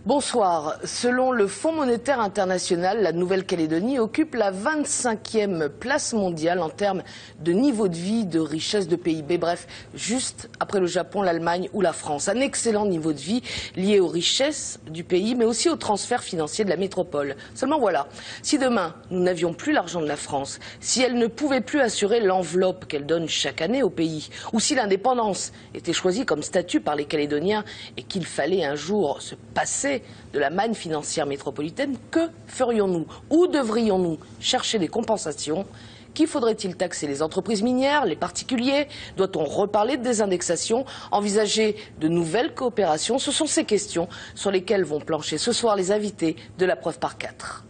Bonsoir. Selon le Fonds monétaire international, la Nouvelle-Calédonie occupe la 25e place mondiale en termes de niveau de vie, de richesse, de PIB. Bref, juste après le Japon, l'Allemagne ou la France. Un excellent niveau de vie lié aux richesses du pays, mais aussi aux transferts financiers de la métropole. Seulement voilà, si demain nous n'avions plus l'argent de la France, si elle ne pouvait plus assurer l'enveloppe qu'elle donne chaque année au pays, ou si l'indépendance était choisie comme statut par les Calédoniens et qu'il fallait un jour se passer de la manne financière métropolitaine, que ferions-nous? Où devrions-nous chercher des compensations? Qui faudrait-il taxer? Les entreprises minières, les particuliers? Doit-on reparler de désindexation? Envisager de nouvelles coopérations? Ce sont ces questions sur lesquelles vont plancher ce soir les invités de la preuve par 4.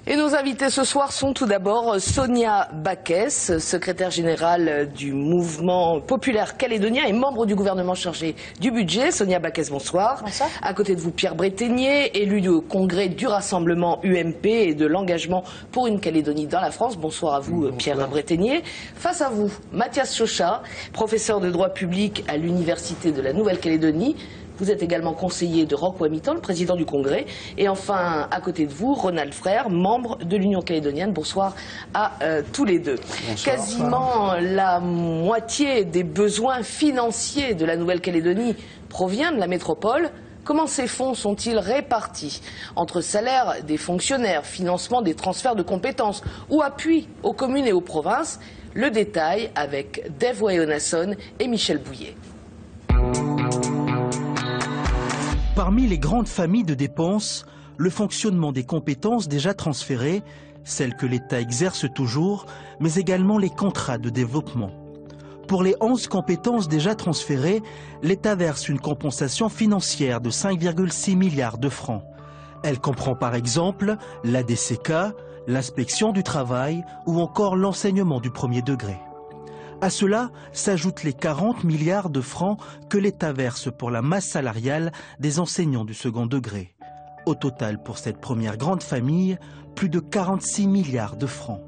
Et nos invités ce soir sont tout d'abord Sonia Backès, secrétaire générale du mouvement populaire calédonien et membre du gouvernement chargé du budget. Sonia Backès, bonsoir. Bonsoir. À côté de vous, Pierre Breténier, élu au congrès du rassemblement UMP et de l'engagement pour une Calédonie dans la France. Bonsoir à vous, bonsoir. Pierre Breténier. Face à vous, Mathias Chauchat, professeur de droit public à l'Université de la Nouvelle-Calédonie. Vous êtes également conseiller de Roch Ouamitan, le président du Congrès. Et enfin, à côté de vous, Ronald Frère, membre de l'Union calédonienne. Bonsoir à tous les deux. Bonsoir. Quasiment la moitié des besoins financiers de la Nouvelle-Calédonie provient de la métropole. Comment ces fonds sont-ils répartis entre salaires des fonctionnaires, financement des transferts de compétences ou appui aux communes et aux provinces? Le détail avec Dave Wayonason et Michel Bouillet. Parmi les grandes familles de dépenses, le fonctionnement des compétences déjà transférées, celles que l'État exerce toujours, mais également les contrats de développement. Pour les 11 compétences déjà transférées, l'État verse une compensation financière de 5,6 milliards de francs. Elle comprend par exemple l'ADCK, l'inspection du travail ou encore l'enseignement du premier degré. À cela s'ajoutent les 40 milliards de francs que l'État verse pour la masse salariale des enseignants du second degré. Au total, pour cette première grande famille, plus de 46 milliards de francs.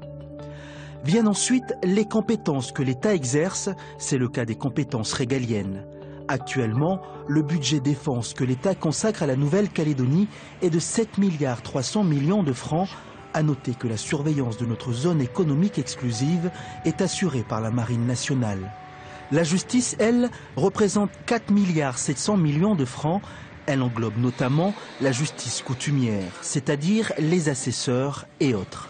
Viennent ensuite les compétences que l'État exerce, c'est le cas des compétences régaliennes. Actuellement, le budget défense que l'État consacre à la Nouvelle-Calédonie est de 7 milliards 300 millions de francs. À noter que la surveillance de notre zone économique exclusive est assurée par la Marine nationale. La justice, elle, représente 4 milliards 700 millions de francs. Elle englobe notamment la justice coutumière, c'est-à-dire les assesseurs et autres.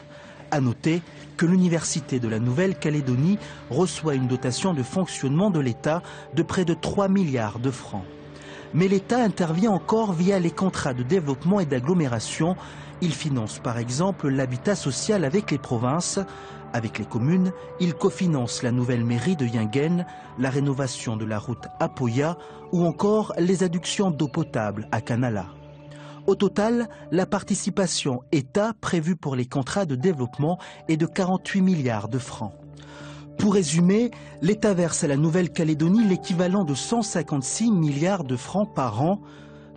À noter que l'Université de la Nouvelle-Calédonie reçoit une dotation de fonctionnement de l'État de près de 3 milliards de francs. Mais l'État intervient encore via les contrats de développement et d'agglomération. Il finance par exemple l'habitat social avec les provinces. Avec les communes, il cofinance la nouvelle mairie de Yingen, la rénovation de la route Apoya ou encore les adductions d'eau potable à Canala. Au total, la participation État prévue pour les contrats de développement est de 48 milliards de francs. Pour résumer, l'État verse à la Nouvelle-Calédonie l'équivalent de 156 milliards de francs par an.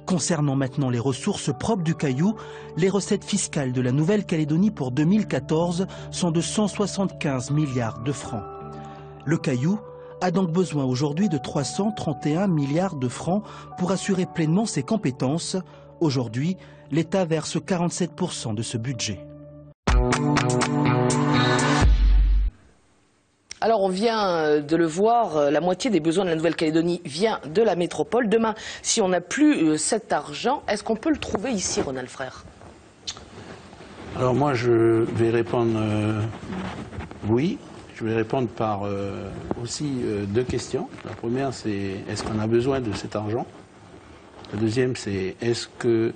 Concernant maintenant les ressources propres du Caillou, les recettes fiscales de la Nouvelle-Calédonie pour 2014 sont de 175 milliards de francs. Le Caillou a donc besoin aujourd'hui de 331 milliards de francs pour assurer pleinement ses compétences. Aujourd'hui, l'État verse 47% de ce budget. Alors on vient de le voir, la moitié des besoins de la Nouvelle-Calédonie vient de la métropole. Demain, si on n'a plus cet argent, est-ce qu'on peut le trouver ici, Ronald Frère? Alors moi je vais répondre oui. Je vais répondre par aussi deux questions. La première c'est est-ce qu'on a besoin de cet argent? La deuxième c'est est-ce que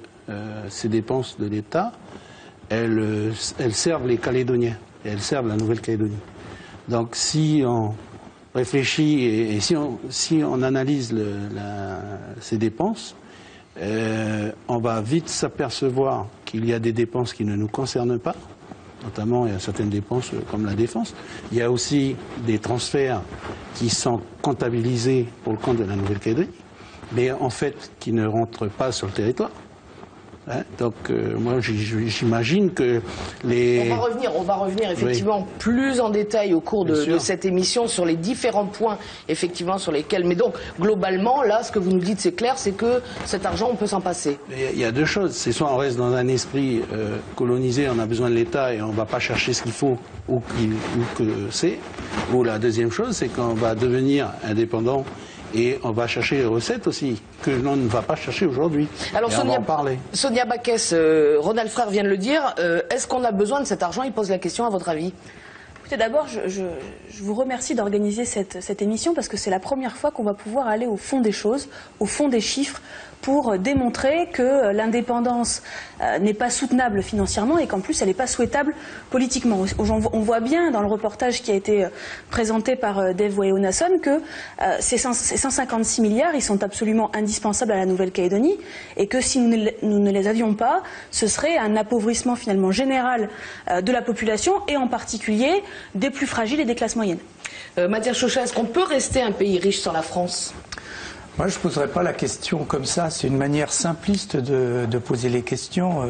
ces dépenses de l'État, elles servent les Calédoniens et elles servent la Nouvelle-Calédonie? Donc si on réfléchit et si on analyse ces dépenses, on va vite s'apercevoir qu'il y a des dépenses qui ne nous concernent pas. Notamment, il y a certaines dépenses comme la défense. Il y a aussi des transferts qui sont comptabilisés pour le compte de la Nouvelle-Calédonie. mais en fait qui ne rentrent pas sur le territoire. Hein, donc moi j'imagine que les... On va revenir effectivement plus en détail au cours de cette émission sur les différents points effectivement sur lesquels... Mais donc globalement là ce que vous nous dites c'est clair, c'est que cet argent on peut s'en passer. Il y a deux choses, c'est soit on reste dans un esprit colonisé, on a besoin de l'État et on ne va pas chercher ce qu'il faut ou que c'est, ou la deuxième chose c'est qu'on va devenir indépendant et on va chercher les recettes aussi, que l'on ne va pas chercher aujourd'hui. Alors Sonia Backès, Ronald Frère vient de le dire, est-ce qu'on a besoin de cet argent? Il pose la question à votre avis. Écoutez, d'abord, je vous remercie d'organiser cette émission parce que c'est la première fois qu'on va pouvoir aller au fond des choses, au fond des chiffres, pour démontrer que l'indépendance n'est pas soutenable financièrement et qu'en plus elle n'est pas souhaitable politiquement. On voit bien dans le reportage qui a été présenté par Dave Wayonasson que ces 156 milliards, ils sont absolument indispensables à la Nouvelle-Calédonie et que si nous ne les avions pas, ce serait un appauvrissement finalement général de la population et en particulier des plus fragiles et des classes moyennes. Mathias Chauchat, est-ce qu'on peut rester un pays riche sans la France ? Moi, je ne poserai pas la question comme ça. C'est une manière simpliste de poser les questions.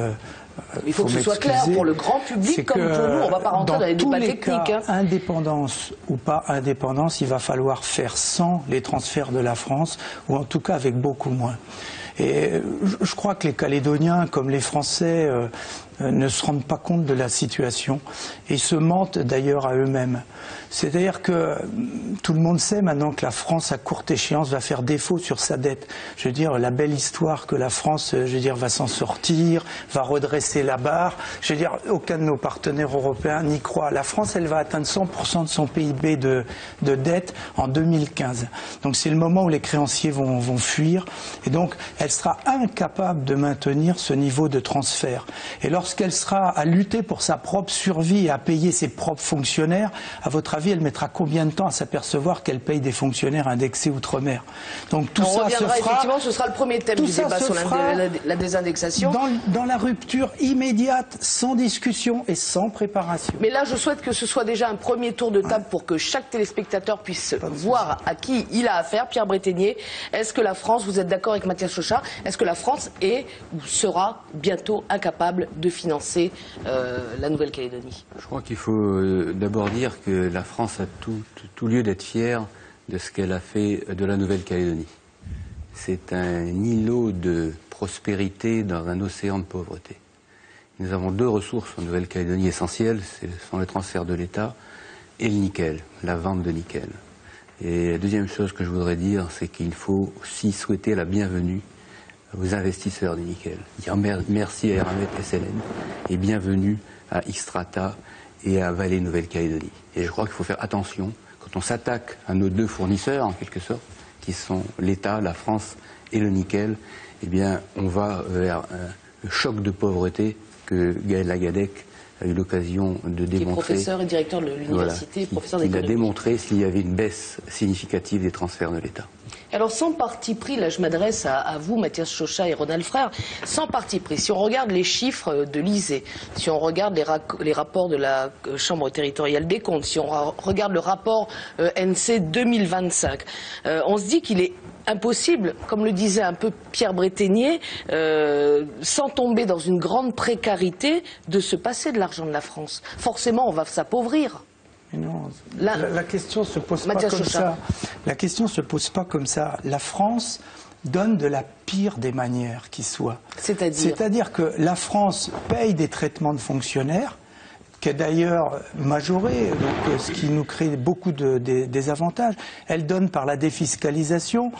Il faut que ce soit clair pour le grand public comme pour nous. On ne va pas rentrer dans les débats techniques. Cas, indépendance ou pas indépendance, il va falloir faire sans les transferts de la France, ou en tout cas avec beaucoup moins. Et je crois que les Calédoniens, comme les Français, ne se rendent pas compte de la situation et se mentent d'ailleurs à eux-mêmes. C'est-à-dire que tout le monde sait maintenant que la France, à courte échéance, va faire défaut sur sa dette. Je veux dire, la belle histoire que la France, je veux dire, va s'en sortir, va redresser la barre. Je veux dire, aucun de nos partenaires européens n'y croit. La France, elle va atteindre 100% de son PIB de dette en 2015. Donc c'est le moment où les créanciers vont fuir. Et donc, elle sera incapable de maintenir ce niveau de transfert. Et lorsqu'elle sera à lutter pour sa propre survie et à payer ses propres fonctionnaires, à votre avis, elle mettra combien de temps à s'apercevoir qu'elle paye des fonctionnaires indexés outre-mer? Donc tout ça se fera. Effectivement, ce sera le premier thème du débat sur la désindexation. Dans la rupture immédiate, sans discussion et sans préparation. Mais là, je souhaite que ce soit déjà un premier tour de table pour que chaque téléspectateur puisse voir à qui il a affaire. Pierre Breténier, est-ce que la France, vous êtes d'accord avec Mathias Chauchat, est-ce que la France est ou sera bientôt incapable de financer la Nouvelle-Calédonie? Je crois qu'il faut d'abord dire que la France a tout lieu d'être fière de ce qu'elle a fait de la Nouvelle-Calédonie. C'est un îlot de prospérité dans un océan de pauvreté. Nous avons deux ressources en Nouvelle-Calédonie essentielles, ce sont les transferts de l'État et le nickel, la vente de nickel. Et la deuxième chose que je voudrais dire, c'est qu'il faut aussi souhaiter la bienvenue aux investisseurs du nickel. Dire merci à Eramet SLN et bienvenue à Xstrata et à Vallée Nouvelle-Calédonie. Et je crois qu'il faut faire attention quand on s'attaque à nos deux fournisseurs, en quelque sorte, qui sont l'État, la France et le nickel, eh bien, on va vers un choc de pauvreté que Gaël Lagadec a eu l'occasion de démontrer. Qui est professeur et directeur de l'université, professeur d'économie. Il a démontré s'il y avait une baisse significative des transferts de l'État. Alors sans parti pris, là je m'adresse à vous, Mathias Chauchat et Ronald Frère, sans parti pris, si on regarde les chiffres de l'ISEE, si on regarde les rapports de la Chambre territoriale des comptes, si on regarde le rapport NC 2025, on se dit qu'il est impossible, comme le disait un peu Pierre Breténier, sans tomber dans une grande précarité, de se passer de l'argent de la France. Forcément, on va s'appauvrir. Non, la question ne se pose pas comme ça. La question ne se pose pas comme ça. La France donne de la pire des manières qui soit. C'est-à-dire que la France paye des traitements de fonctionnaires, qui est d'ailleurs majoré, donc, ce qui nous crée beaucoup de désavantages. Elle donne par la défiscalisation.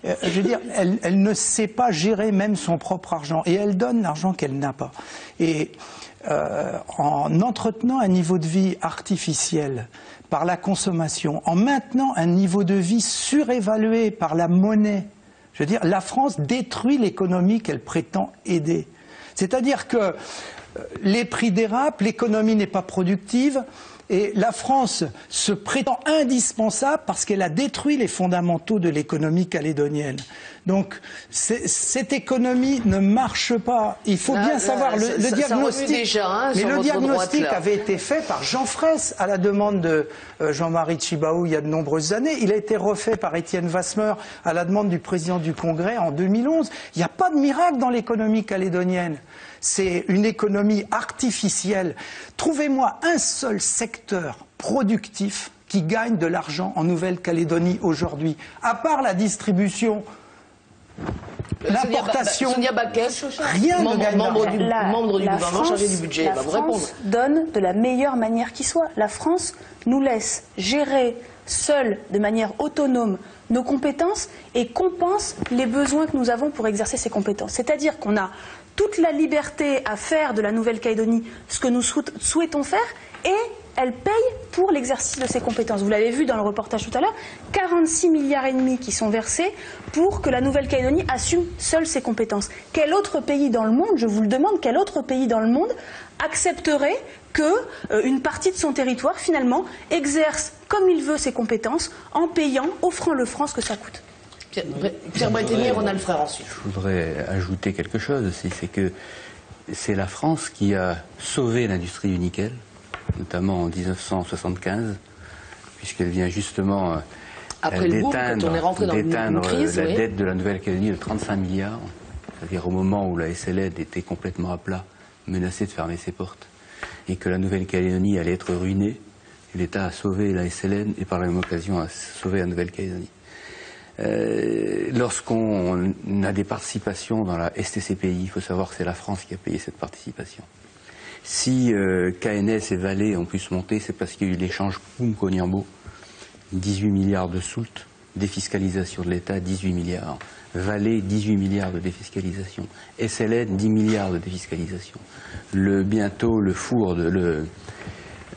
Je veux dire, elle ne sait pas gérer même son propre argent. Et elle donne l'argent qu'elle n'a pas. Et en entretenant un niveau de vie artificiel par la consommation, en maintenant un niveau de vie surévalué par la monnaie, je veux dire, la France détruit l'économie qu'elle prétend aider. C'est-à-dire que les prix dérapent, l'économie n'est pas productive, Et la France se prétend indispensable parce qu'elle a détruit les fondamentaux de l'économie calédonienne. Donc cette économie ne marche pas. Il faut bien savoir le diagnostic. Déjà, hein, mais le diagnostic avait été fait par Jean Fraisse à la demande de Jean-Marie Tjibaou il y a de nombreuses années. Il a été refait par Étienne Vasmer à la demande du président du Congrès en 2011. Il n'y a pas de miracle dans l'économie calédonienne. C'est une économie artificielle. Trouvez-moi un seul secteur productif qui gagne de l'argent en Nouvelle-Calédonie aujourd'hui, à part la distribution, l'importation. Sonia Baquet, rien ne gagne membre du gouvernement chargé du budget, va vous répondre. La France donne de la meilleure manière qui soit. La France nous laisse gérer seule, de manière autonome, nos compétences et compense les besoins que nous avons pour exercer ces compétences. C'est-à-dire qu'on a toute la liberté à faire de la Nouvelle-Calédonie ce que nous souhaitons faire et elle paye pour l'exercice de ses compétences. Vous l'avez vu dans le reportage tout à l'heure, 46,5 milliards qui sont versés pour que la Nouvelle-Calédonie assume seule ses compétences. Quel autre pays dans le monde, je vous le demande, quel autre pays dans le monde accepterait qu'une partie de son territoire, finalement, exerce comme il veut ses compétences en payant, offrant le franc ce que ça coûte? Pierre Bretigny, Ronald Frère ensuite. Je voudrais ajouter quelque chose aussi, c'est que c'est la France qui a sauvé l'industrie du nickel, notamment en 1975, puisqu'elle vient justement d'éteindre la dette de la Nouvelle-Calédonie de 35 milliards, c'est-à-dire au moment où la SLN était complètement à plat, menacée de fermer ses portes, et que la Nouvelle-Calédonie allait être ruinée. L'État a sauvé la SLN et par la même occasion a sauvé la Nouvelle-Calédonie. Lorsqu'on a des participations dans la STCPI, il faut savoir que c'est la France qui a payé cette participation. Si KNS et Vallée ont pu se monter, c'est parce qu'il y a eu l'échange Poum-Koniambo, 18 milliards de soult, défiscalisation de l'État, 18 milliards. Vallée, 18 milliards de défiscalisation. SLN, 10 milliards de défiscalisation. Bientôt, le four,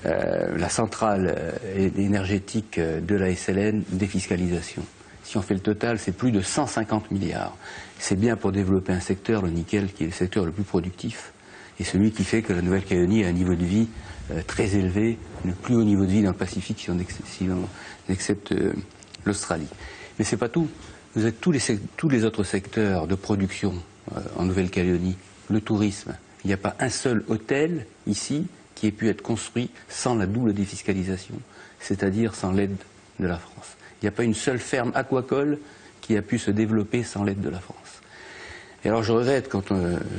la centrale énergétique de la SLN, défiscalisation. Si on fait le total, c'est plus de 150 milliards. C'est bien pour développer un secteur, le nickel, qui est le secteur le plus productif, et celui qui fait que la Nouvelle-Calédonie a un niveau de vie très élevé, le plus haut niveau de vie dans le Pacifique si on accepte l'Australie. Mais c'est pas tout. Vous avez tous les autres secteurs de production en Nouvelle-Calédonie, le tourisme. Il n'y a pas un seul hôtel ici qui ait pu être construit sans la double défiscalisation, c'est-à-dire sans l'aide de la France. Il n'y a pas une seule ferme aquacole qui a pu se développer sans l'aide de la France. Et alors je regrette quand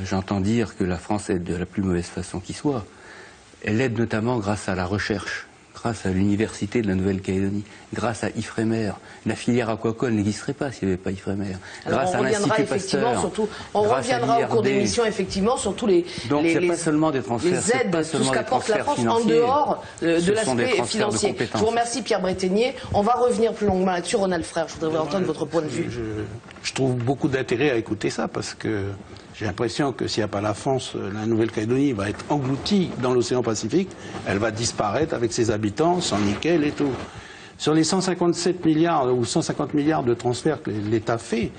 j'entends dire que la France aide de la plus mauvaise façon qui soit. Elle aide notamment grâce à la recherche, grâce à l'université de la Nouvelle-Calédonie, grâce à Ifremer. La filière aquacole n'existerait pas s'il n'y avait pas Ifremer. Grâce à l'Institut Pasteur. On reviendra au cours d'émission effectivement sur tous les Donc il n'y a pas seulement des transferts, les aides, tout ce qu'apporte la France en dehors de l'aspect financier. Je vous remercie Pierre Bretigny. On va revenir plus longuement là-dessus. Ronald Frère, je voudrais entendre votre point de vue. Je trouve beaucoup d'intérêt à écouter ça parce que j'ai l'impression que s'il n'y a pas la France, la Nouvelle-Calédonie va être engloutie dans l'océan Pacifique. Elle va disparaître avec ses habitants, sans nickel et tout. Sur les 157 milliards ou 150 milliards de transferts que l'État fait,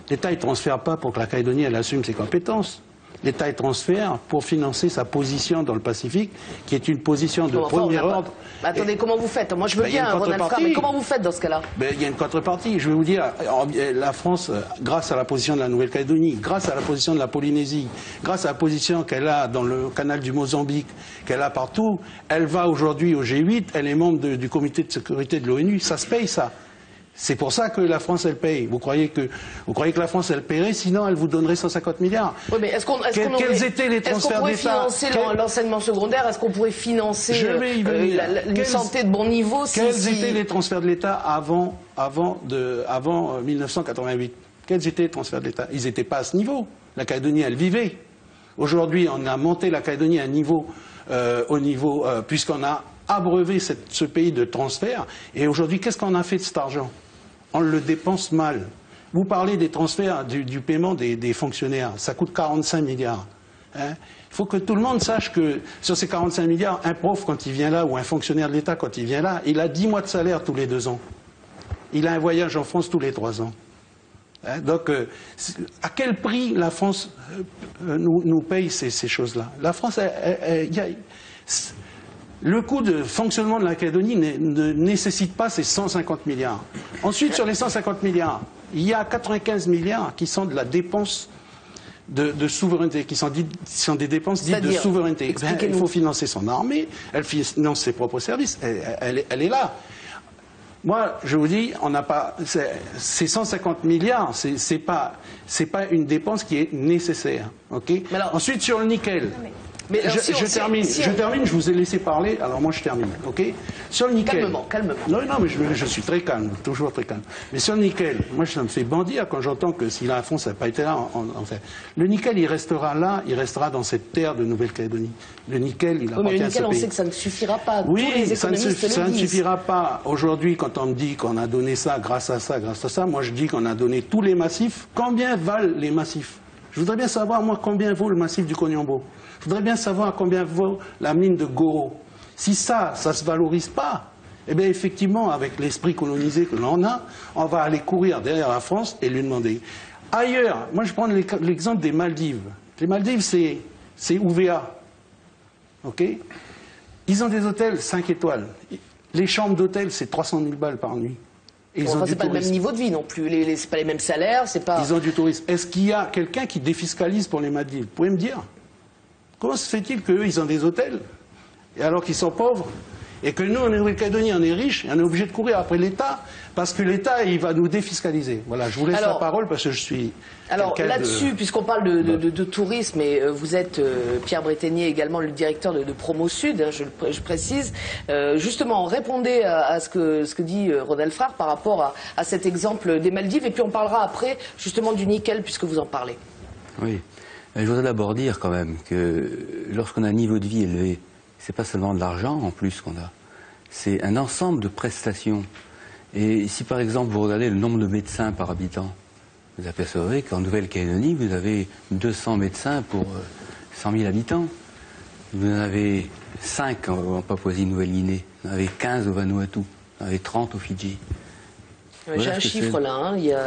l'État ne transfère pas pour que la Calédonie elle assume ses compétences. L'État transfère pour financer sa position dans le Pacifique, qui est une position de premier ordre. Attendez, comment vous faites? Moi je veux bien, Ronald Frère, mais comment vous faites dans ce cas-là? Il y a une contrepartie. Je vais vous dire, la France, grâce à la position de la Nouvelle-Calédonie, grâce à la position de la Polynésie, grâce à la position qu'elle a dans le canal du Mozambique, qu'elle a partout, elle va aujourd'hui au G8, elle est membre du comité de sécurité de l'ONU, ça se paye ça. C'est pour ça que la France, elle paye. Vous croyez que la France, elle paierait, sinon elle vous donnerait 150 milliards. Oui, mais quels étaient les transferts d'État? Est-ce qu'on pourrait financer l'enseignement secondaire? Est-ce qu'on pourrait financer une santé de bon niveau? Quels étaient les transferts de l'État avant 1988? Quels étaient les transferts de l'État? Ils n'étaient pas à ce niveau. La Calédonie, elle vivait. Aujourd'hui, on a monté la Calédonie à un niveau, puisqu'on a abreuvé ce pays de transferts. Et aujourd'hui, qu'est-ce qu'on a fait de cet argent? On le dépense mal. Vous parlez des transferts, du paiement des fonctionnaires. Ça coûte 45 milliards. Il faut que tout le monde sache que sur ces 45 milliards, un prof, quand il vient là, ou un fonctionnaire de l'État, quand il vient là, il a 10 mois de salaire tous les 2 ans. Il a un voyage en France tous les 3 ans. Donc, à quel prix la France Le coût de fonctionnement de la Calédonie ne nécessite pas ces 150 milliards. Ensuite, sur les 150 milliards, il y a 95 milliards qui sont de la dépense de souveraineté, qui sont des dépenses dites de souveraineté. Il faut financer son armée, elle finance ses propres services, elle est là. Moi, je vous dis, on n'a pas ces 150 milliards, c'est pas une dépense qui est nécessaire. Okay. Ensuite, sur le nickel. Je termine, je vous ai laissé parler, alors moi je termine, ok? Sur le nickel. Calmement. Non, mais je suis très calme, toujours très calme. Mais sur le nickel, moi ça me fait bondir quand j'entends que si la France n'a pas été là, en fait. Le nickel, il restera là, il restera dans cette terre de Nouvelle-Calédonie. Le nickel, il appartient à ce pays. On sait que ça ne suffira pas. Oui, ça ne suffira pas. Aujourd'hui, quand on me dit qu'on a donné ça, grâce à ça, moi je dis qu'on a donné tous les massifs. Combien valent les massifs? Je voudrais bien savoir, moi, combien vaut le massif du Koniambo. Je voudrais bien savoir combien vaut la mine de Goro. Si ça ne se valorise pas, eh bien, effectivement, avec l'esprit colonisé que l'on a, on va aller courir derrière la France et lui demander. Ailleurs, moi, je prends l'exemple des Maldives. Les Maldives, c'est UVA. OK? Ils ont des hôtels 5 étoiles. Les chambres d'hôtel, c'est 300 000 balles par nuit. C'est pas le même niveau de vie non plus, c'est pas les mêmes salaires, c'est pas... Ils ont du tourisme. Est-ce qu'il y a quelqu'un qui défiscalise pour les Maldives? Vous pouvez me dire? Comment se fait-il qu'eux, ils ont des hôtels, et alors qu'ils sont pauvres, et que nous, en Nouvelle-Calédonie, on est riches, et on est obligé de courir après l'État, parce que l'État, il va nous défiscaliser. Voilà, je vous laisse la parole, parce que je suis... Alors là-dessus, puisqu'on parle de tourisme, et vous êtes, Pierre Breténier, également le directeur de Promo Sud, hein, je précise, justement, répondez à ce que dit Ronald Frère par rapport à cet exemple des Maldives, et puis on parlera après, justement, du nickel, puisque vous en parlez. Oui. Je voudrais d'abord dire quand même que lorsqu'on a un niveau de vie élevé, c'est pas seulement de l'argent en plus qu'on a, c'est un ensemble de prestations. Et si par exemple vous regardez le nombre de médecins par habitant, vous apercevrez qu'en Nouvelle-Calédonie, vous avez 200 médecins pour 100 000 habitants. Vous en avez 5 en Papouasie-Nouvelle-Guinée, vous en avez 15 au Vanuatu, vous en avez 30 au Fidji. J'ai un chiffre là, hein. Il y a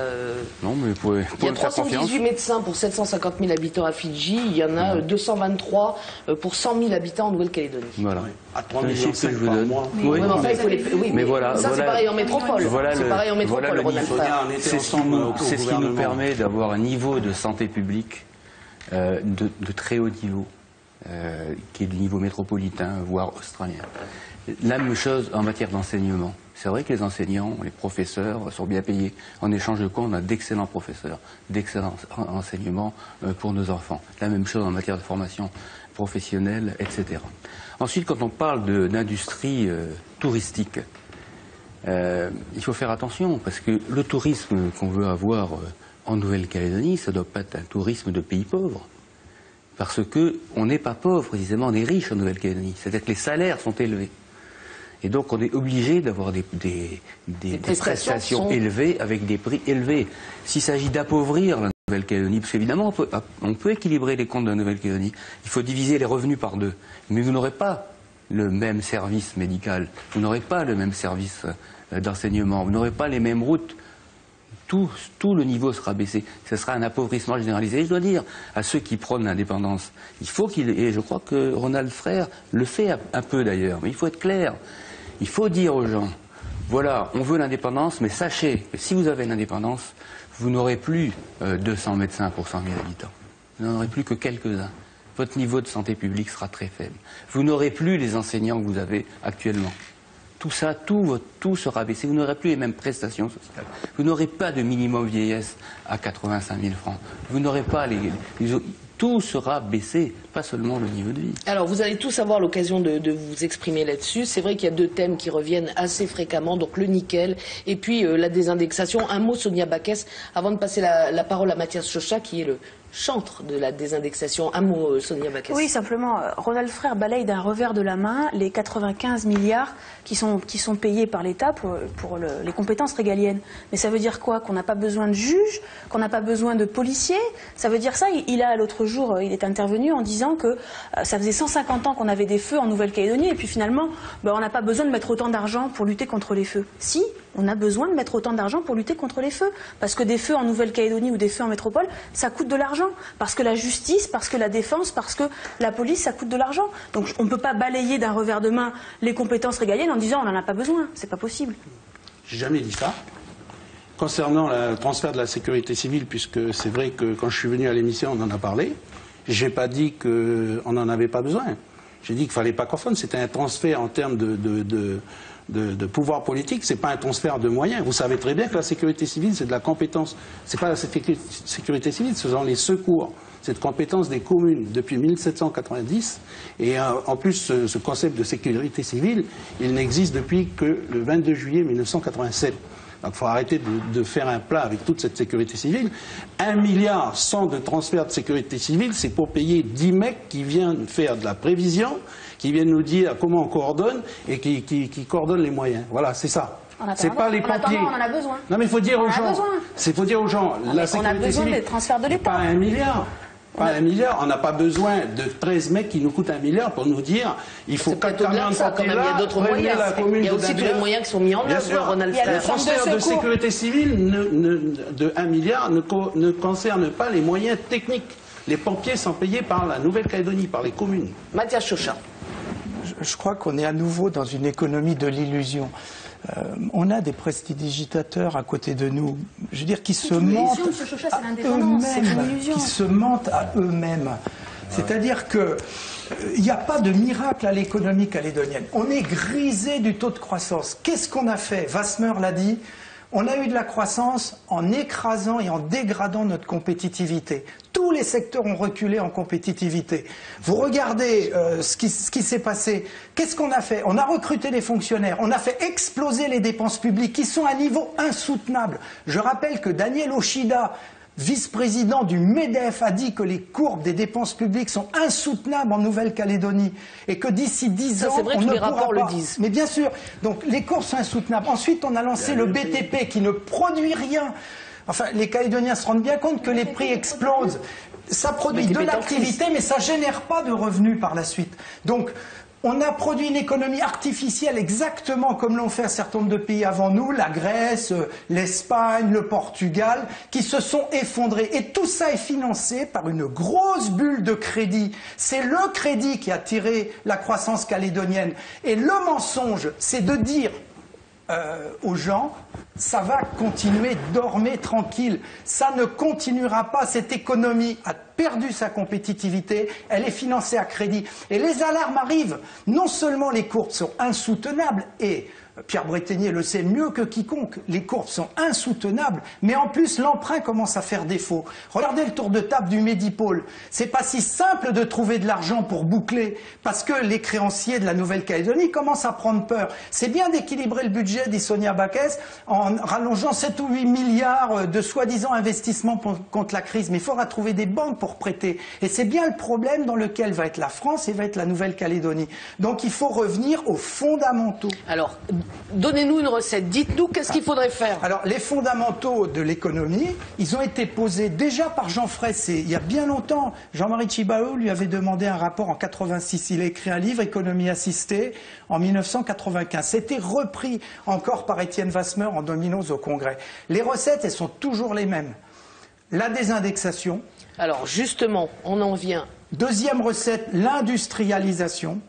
318 médecins pour 750 000 habitants à Fidji, il y en a 223 pour 100 000 habitants en Nouvelle-Calédonie. Voilà. À 3 millions que je vous donne. Oui, mais voilà, ça c'est pareil en métropole. C'est pareil en métropole, Ronald Frère. C'est ce qui nous permet d'avoir un niveau de santé publique de très haut niveau, qui est du niveau métropolitain, voire australien. La même chose en matière d'enseignement. C'est vrai que les enseignants, les professeurs sont bien payés. En échange de quoi, on a d'excellents professeurs, d'excellents enseignements pour nos enfants. La même chose en matière de formation professionnelle, etc. Ensuite, quand on parle d'industrie touristique, il faut faire attention, parce que le tourisme qu'on veut avoir en Nouvelle-Calédonie, ça ne doit pas être un tourisme de pays pauvres. Parce qu'on n'est pas pauvre, précisément, on est riche en Nouvelle-Calédonie. C'est-à-dire que les salaires sont élevés. Et donc on est obligé d'avoir des prestations élevées avec des prix élevés. S'il s'agit d'appauvrir la Nouvelle-Calédonie, parce qu'évidemment on peut équilibrer les comptes de la Nouvelle-Calédonie, il faut diviser les revenus par 2. Mais vous n'aurez pas le même service médical, vous n'aurez pas le même service d'enseignement, vous n'aurez pas les mêmes routes. Tout le niveau sera baissé. Ce sera un appauvrissement généralisé. Et je dois dire à ceux qui prônent l'indépendance, il faut et je crois que Ronald Frère le fait un peu d'ailleurs, mais il faut être clair. Il faut dire aux gens, voilà, on veut l'indépendance, mais sachez que si vous avez l'indépendance, vous n'aurez plus 200 médecins pour 100 000 habitants. Vous n'en aurez plus que quelques-uns. Votre niveau de santé publique sera très faible. Vous n'aurez plus les enseignants que vous avez actuellement. Tout ça, tout sera baissé. Vous n'aurez plus les mêmes prestations sociales. Vous n'aurez pas de minimum vieillesse à 85 000 francs. Vous n'aurez pas tout sera baissé, pas seulement le niveau de vie. Alors, vous allez tous avoir l'occasion de vous exprimer là-dessus. C'est vrai qu'il y a 2 thèmes qui reviennent assez fréquemment, donc le nickel et puis la désindexation. Un mot, Sonia Backès, avant de passer la parole à Mathias Chauchat, qui est le chantre de la désindexation. Un mot, Sonia Backès. Oui, simplement, Ronald Frère balaye d'un revers de la main les 95 milliards qui sont payés par l'État pour les compétences régaliennes. Mais ça veut dire quoi? Qu'on n'a pas besoin de juges, qu'on n'a pas besoin de policiers? Ça veut dire ça? Il a l'autre jour, il est intervenu en disant que ça faisait 150 ans qu'on avait des feux en Nouvelle-Calédonie et puis finalement, on n'a pas besoin de mettre autant d'argent pour lutter contre les feux. Si, on a besoin de mettre autant d'argent pour lutter contre les feux. Parce que des feux en Nouvelle-Calédonie ou des feux en métropole, ça coûte de l'argent. Parce que la justice, parce que la défense, parce que la police, ça coûte de l'argent. Donc on ne peut pas balayer d'un revers de main les compétences régaliennes en disant on n'en a pas besoin. C'est pas possible. J'ai jamais dit ça. Concernant le transfert de la sécurité civile, puisque c'est vrai que quand je suis venu à l'émission, on en a parlé, j'ai pas dit qu'on n'en avait pas besoin. J'ai dit qu'il fallait pas confondre. C'était un transfert en termes de pouvoir politique, c'est pas un transfert de moyens. Vous savez très bien que la sécurité civile, c'est de la compétence. C'est pas la sécurité civile, ce sont les secours. C'est de compétence des communes depuis 1790. Et en plus, ce concept de sécurité civile, il n'existe depuis que le 22 juillet 1987. Donc il faut arrêter de faire un plat avec toute cette sécurité civile. 1 milliard sans de transfert de sécurité civile, c'est pour payer 10 mecs qui viennent faire de la prévision, qui viennent nous dire comment on coordonne et qui coordonnent les moyens. Voilà, c'est ça. C'est pas les pompiers. On en a besoin. Non mais il faut dire aux gens. Il faut dire aux gens. La sécurité on a besoin civile, des transferts de l'État. Pas 1 milliard. Pas 1 milliard, on n'a pas besoin de 13 mecs qui nous coûtent 1 milliard pour nous dire il faut 4 camions de pompiers là, il y a d'autres moyens. Il y a aussi tous les moyens qui sont mis en œuvre, Ronald Flair. Le transfert de sécurité civile de 1 milliard ne concerne pas les moyens techniques. Les pompiers sont payés par la Nouvelle-Calédonie, par les communes. Mathias Chauchat. Je crois qu'on est à nouveau dans une économie de l'illusion. On a des prestidigitateurs à côté de nous, je veux dire, qui se mentent à eux-mêmes. C'est-à-dire qu'il n'y a pas de miracle à l'économie calédonienne. On est grisé du taux de croissance. Qu'est-ce qu'on a fait? Wasmer l'a dit. On a eu de la croissance en écrasant et en dégradant notre compétitivité. Tous les secteurs ont reculé en compétitivité. Vous regardez ce qui s'est passé. Qu'est-ce qu'on a fait? On a recruté des fonctionnaires. On a fait exploser les dépenses publiques qui sont à un niveau insoutenable. Je rappelle que Daniel Oshida, vice-président du MEDEF, a dit que les courbes des dépenses publiques sont insoutenables en Nouvelle-Calédonie et que d'ici 10 ans, on ne pourra pas. Le disent. Mais bien sûr, donc les courbes sont insoutenables. Ensuite, on a lancé le BTP qui ne produit rien. Enfin, les Calédoniens se rendent bien compte que les prix explosent. Ça produit de l'activité, mais ça ne génère pas de revenus par la suite. Donc, on a produit une économie artificielle exactement comme l'ont fait un certain nombre de pays avant nous, la Grèce, l'Espagne, le Portugal, qui se sont effondrés. Et tout ça est financé par une grosse bulle de crédit. C'est le crédit qui a tiré la croissance calédonienne. Et le mensonge, c'est de dire aux gens, ça va continuer, dormez tranquille. Ça ne continuera pas. Cette économie a perdu sa compétitivité, elle est financée à crédit. Et les alarmes arrivent. Non seulement les courbes sont insoutenables, et Pierre Breténier le sait mieux que quiconque, les courbes sont insoutenables, mais en plus l'emprunt commence à faire défaut. Regardez le tour de table du Medipôle. C'est pas si simple de trouver de l'argent pour boucler, parce que les créanciers de la Nouvelle-Calédonie commencent à prendre peur. C'est bien d'équilibrer le budget, dit Sonia Baquès, en rallongeant 7 ou 8 milliards de soi-disant investissements contre la crise, mais il faudra trouver des banques pour prêter. Et c'est bien le problème dans lequel va être la France et va être la Nouvelle-Calédonie. Donc il faut revenir aux fondamentaux. Alors, donnez-nous une recette, dites-nous qu'est-ce qu'il faudrait faire. Alors, les fondamentaux de l'économie, ils ont été posés déjà par Jean Fressé. Il y a bien longtemps, Jean-Marie Tjibaou lui avait demandé un rapport en 86. Il a écrit un livre, Économie assistée, en 1995. C'était repris encore par Étienne Wasmer en 2011 au Congrès. Les recettes, elles sont toujours les mêmes. La désindexation. Alors, justement, on en vient. Deuxième recette, l'industrialisation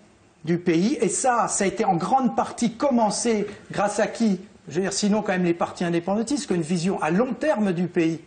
du pays, et ça a été en grande partie commencé grâce à qui? Je veux dire, sinon quand même les partis indépendantistes, qui ont une vision à long terme du pays.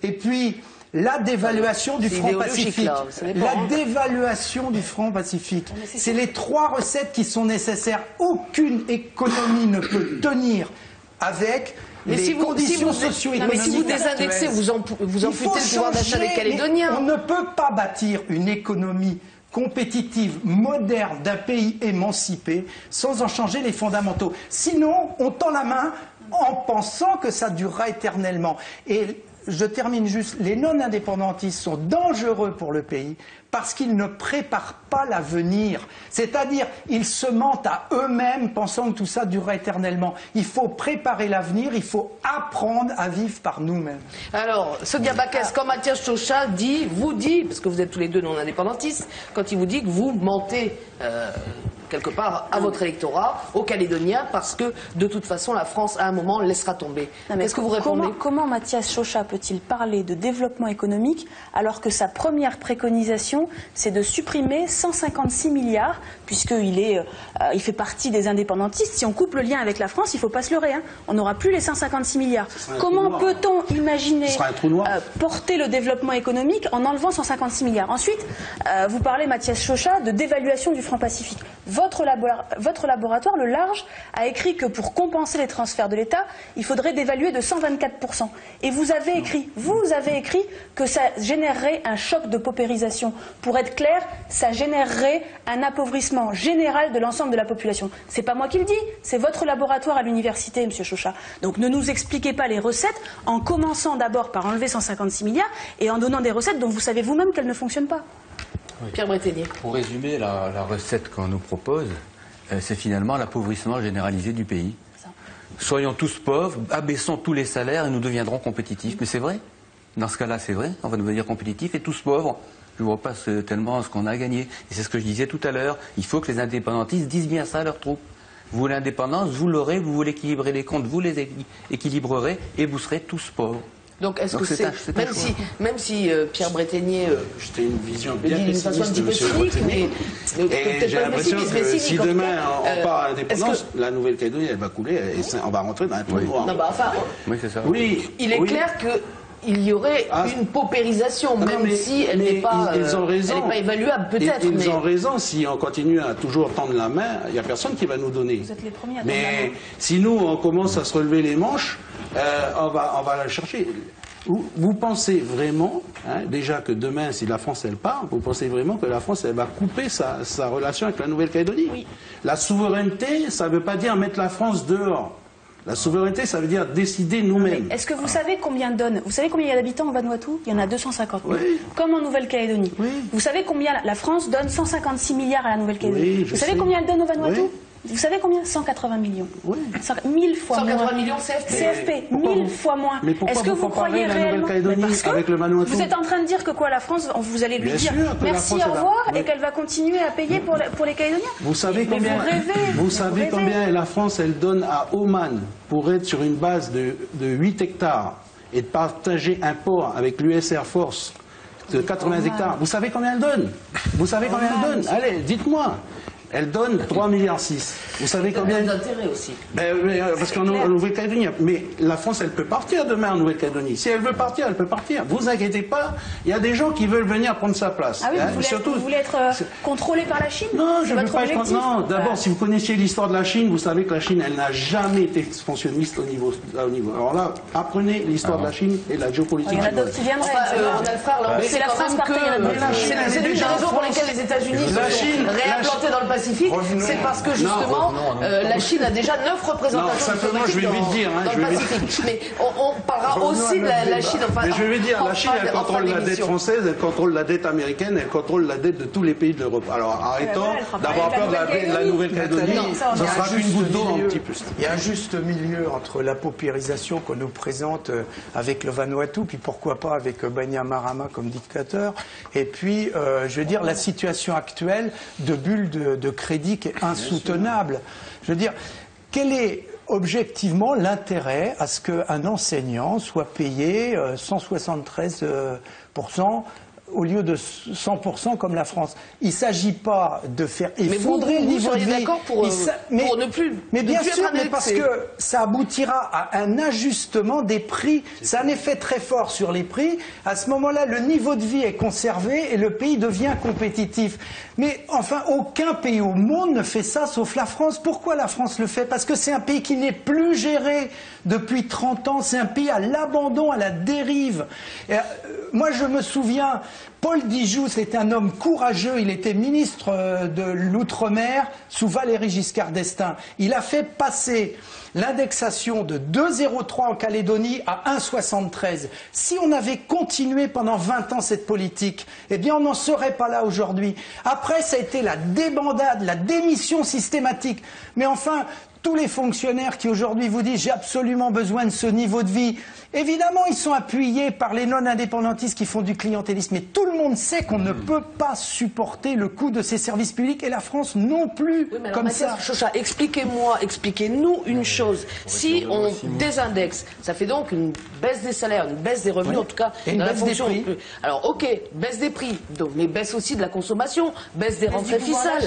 Et puis la dévaluation du franc Pacifique. La dévaluation du franc Pacifique. C'est les trois recettes qui sont nécessaires. Aucune économie ne peut tenir avec les conditions socio-économiques. Mais si vous désindexez, vous amputez le pouvoir d'achat des Calédoniens. On ne peut pas bâtir une économie compétitive, moderne d'un pays émancipé sans en changer les fondamentaux. Sinon, on tend la main en pensant que ça durera éternellement. Et je termine juste, les non-indépendantistes sont dangereux pour le pays parce qu'ils ne préparent pas l'avenir. C'est-à-dire, ils se mentent à eux-mêmes pensant que tout ça durera éternellement. Il faut préparer l'avenir, il faut apprendre à vivre par nous-mêmes. Alors, Sonia Backès, quand Mathias Chauchat vous dit, parce que vous êtes tous les deux non-indépendantistes, quand il vous dit que vous mentez quelque part à votre électorat, aux Calédoniens, parce que de toute façon la France à un moment laissera tomber. Qu'est-ce que vous répondez? Comment Mathias Chauchat peut-il parler de développement économique alors que sa première préconisation c'est de supprimer 156 milliards puisqu'il fait partie des indépendantistes. Si on coupe le lien avec la France, il ne faut pas se leurrer, hein. On n'aura plus les 156 milliards. Comment peut-on imaginer porter le développement économique en enlevant 156 milliards? Ensuite, vous parlez, Mathias Chauchat, de dévaluation du franc Pacifique. Votre laboratoire, le Large, a écrit que pour compenser les transferts de l'État, il faudrait dévaluer de 124%. Et vous avez écrit que ça générerait un choc de paupérisation. Pour être clair, ça générerait un appauvrissement général de l'ensemble de la population. C'est pas moi qui le dis, c'est votre laboratoire à l'université, monsieur Chauchat. Donc ne nous expliquez pas les recettes en commençant d'abord par enlever 156 milliards et en donnant des recettes dont vous savez vous-même qu'elles ne fonctionnent pas. Oui. Pierre Breténier. Pour résumer, la recette qu'on nous propose, c'est finalement l'appauvrissement généralisé du pays. Soyons tous pauvres, abaissons tous les salaires et nous deviendrons compétitifs. Mais c'est vrai. Dans ce cas-là, c'est vrai. On va devenir compétitifs et tous pauvres. Je ne vois pas tellement ce qu'on a gagné. Et c'est ce que je disais tout à l'heure. Il faut que les indépendantistes disent bien ça à leurs troupes. Vous, l'indépendance, vous l'aurez, vous voulez équilibrer les comptes, vous les équilibrerez et vous serez tous pauvres. Donc est-ce que c'est même si Pierre Breténier c'était une vision bien d'une façon un petit peu cynique, mais j'ai l'impression que si demain on part à l'indépendance, la Nouvelle-Calédonie elle va couler et on va rentrer dans un trou noir. Non, bah, enfin, oui, c'est ça. Oui, il est clair que il y aurait une paupérisation, même si elle n'est pas, évaluable peut-être. Ils ont raison, si on continue à toujours tendre la main, il n'y a personne qui va nous donner. Vous êtes les premiers à tendre la main. Mais si nous, on commence à se relever les manches, on va la chercher. Vous pensez vraiment, déjà que demain, si la France elle part, vous pensez vraiment que la France elle va couper sa relation avec la Nouvelle-Calédonie? Oui. La souveraineté, ça ne veut pas dire mettre la France dehors. La souveraineté, ça veut dire décider nous-mêmes. Est-ce que vous savez combien donne? Vous savez combien il y a d'habitants au Vanuatu? Il y en a 250 000. Oui. Comme en Nouvelle-Calédonie. Oui. Vous savez combien la France donne 156 milliards à la Nouvelle-Calédonie? Oui, vous savez combien elle donne au Vanuatu? Oui. Vous savez combien? 180 millions. Oui. 1000 fois 180 moins. 180 millions CFP. CFP, 1000 fois moins. Est-ce que vous croyez réellement? Parce que avec le Vanuatu, vous êtes en train de dire que quoi, la France, vous allez lui dire merci, au revoir, et qu'elle va continuer à payer pour les Calédoniens? Vous savez combien la France elle donne à Oman pour être sur une base de 8 hectares et de partager un port avec l'US Air Force de 80 hectares. Vous savez combien elle donne? Vous savez combien elle donne? Allez, dites-moi. Elle donne 3,6 milliards. Vous savez combien? Elle a des intérêts aussi. Parce qu'en Nouvelle-Calédonie, mais la France, elle peut partir demain en Nouvelle-Calédonie. Si elle veut partir, elle peut partir. Vous inquiétez pas, il y a des gens qui veulent venir prendre sa place. Ah oui, vous voulez être contrôlé par la Chine? Non, je ne veux pas être. Non, d'abord, si vous connaissiez l'histoire de la Chine, vous savez que la Chine, elle n'a jamais été expansionniste au niveau. Alors là, apprenez l'histoire de la Chine et la géopolitique. Il y en a d'autres qui viendraient. C'est la France partie. C'est l'une des raisons pour lesquelles les États-Unis se sont réimplantés dans le Pacifique. C'est parce que justement la Chine a déjà 9 représentations diplomatiques dans le Pacifique. Mais on parlera aussi de la Chine. Mais je vais dire, la Chine elle contrôle la dette française, elle contrôle la dette américaine, elle contrôle la dette de tous les pays de l'Europe. Alors arrêtons d'avoir peur de la Nouvelle-Calédonie, ça sera qu'une goutte d'eau un petit peu. Il y a un juste milieu entre la paupérisation qu'on nous présente avec le Vanuatu, puis pourquoi pas avec Bainimarama comme dictateur, et puis je veux dire la situation actuelle de bulle de crédit qui est insoutenable. Je veux dire, quel est objectivement l'intérêt à ce qu'un enseignant soit payé 173% au lieu de 100% comme la France? Il ne s'agit pas de faire effondrer le niveau de vie. D'accord pour ne plus. Mais bien sûr, mais parce que ça aboutira à un ajustement des prix. C'est un effet très fort sur les prix. À ce moment-là, le niveau de vie est conservé et le pays devient compétitif. Mais enfin, aucun pays au monde ne fait ça sauf la France. Pourquoi la France le fait? Parce que c'est un pays qui n'est plus géré depuis 30 ans. C'est un pays à l'abandon, à la dérive. Et, moi, je me souviens Paul Dijoux, c'est un homme courageux, il était ministre de l'Outre-mer sous Valéry Giscard d'Estaing. Il a fait passer l'indexation de 2,03 en Calédonie à 1,73. Si on avait continué pendant 20 ans cette politique, eh bien on n'en serait pas là aujourd'hui. Après, ça a été la débandade, la démission systématique. Mais enfin, tous les fonctionnaires qui aujourd'hui vous disent « j'ai absolument besoin de ce niveau de vie », évidemment, ils sont appuyés par les non-indépendantistes qui font du clientélisme. Mais tout le monde sait qu'on ne peut pas supporter le coût de ces services publics et la France non plus, oui, mais alors, comme Mathias ça. Chauchat, expliquez-nous une chose. Si on désindexe, ça fait donc une baisse des salaires, une baisse des revenus, en tout cas, et une dans la baisse des fonction. prix. Alors, ok, baisse des prix, donc, mais baisse aussi de la consommation, baisse des rentrées fiscales.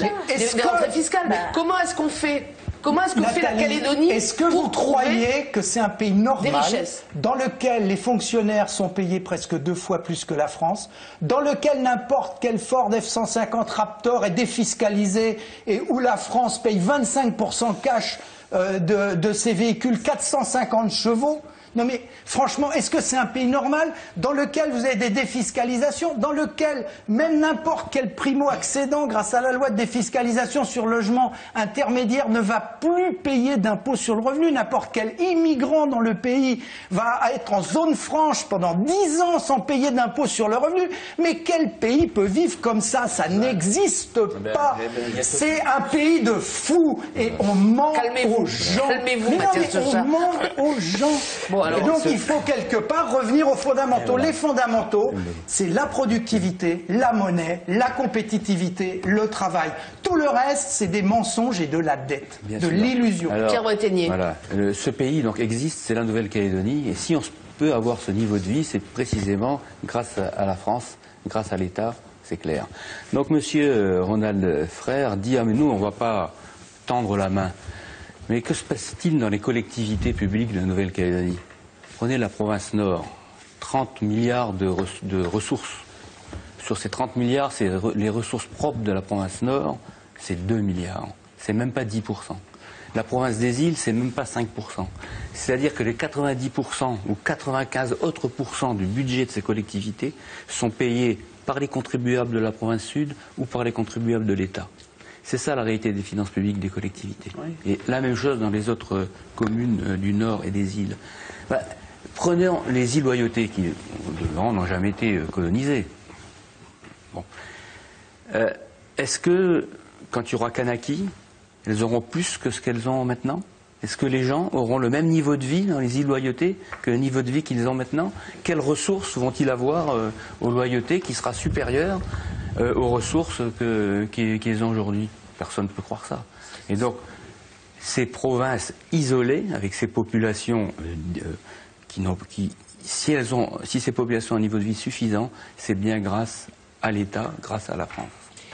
Mais comment est-ce qu'on fait? Comment est-ce que fait la Calédonie? Est-ce que vous croyez que c'est un pays normal dans lequel les fonctionnaires sont payés presque 2 fois plus que la France, dans lequel n'importe quel Ford F-150 Raptor est défiscalisé et où la France paye 25% cash de ses véhicules, 450 chevaux? Non mais franchement, est-ce que c'est un pays normal dans lequel vous avez des défiscalisations, dans lequel même n'importe quel primo-accédant, grâce à la loi de défiscalisation sur logement intermédiaire, ne va plus payer d'impôt sur le revenu? N'importe quel immigrant dans le pays va être en zone franche pendant 10 ans sans payer d'impôt sur le revenu. Mais quel pays peut vivre comme ça? Ça n'existe pas. C'est un pays de fous et on ment aux gens. Calmez-vous, Mathias Chauchat. On ment aux gens. Bon, alors, et donc il faut quelque part revenir aux fondamentaux. Les fondamentaux, c'est la productivité, la monnaie, la compétitivité, le travail. Tout le reste, c'est des mensonges et de la dette, de l'illusion. Pierre Breténier. Voilà. Ce pays donc existe, c'est la Nouvelle-Calédonie, et si on peut avoir ce niveau de vie, c'est précisément grâce à la France, grâce à l'État, c'est clair. Donc monsieur Ronald Frère dit « Ah mais nous, on ne va pas tendre la main ». Mais que se passe-t-il dans les collectivités publiques de Nouvelle-Calédonie? Prenez la province Nord, 30 milliards de ressources. Sur ces 30 milliards, les ressources propres de la province Nord, c'est 2 milliards. C'est même pas 10%. La province des îles, c'est même pas 5%. C'est-à-dire que les 90% ou 95 autres pourcents du budget de ces collectivités sont payés par les contribuables de la province Sud ou par les contribuables de l'État. C'est ça la réalité des finances publiques des collectivités. Oui. Et la même chose dans les autres communes du Nord et des îles. Prenons les îles Loyauté qui, n'ont jamais été colonisées. Bon. Est-ce que, quand il y aura Kanaki, elles auront plus que ce qu'elles ont maintenant? Est-ce que les gens auront le même niveau de vie dans les îles Loyauté que le niveau de vie qu'ils ont maintenant? Quelles ressources vont-ils avoir aux Loyautés qui sera supérieure aux ressources qu'ils ont aujourd'hui? Personne ne peut croire ça. Et donc, ces provinces isolées, avec ces populations si ces populations ont un niveau de vie suffisant, c'est bien grâce à l'État, grâce à la France.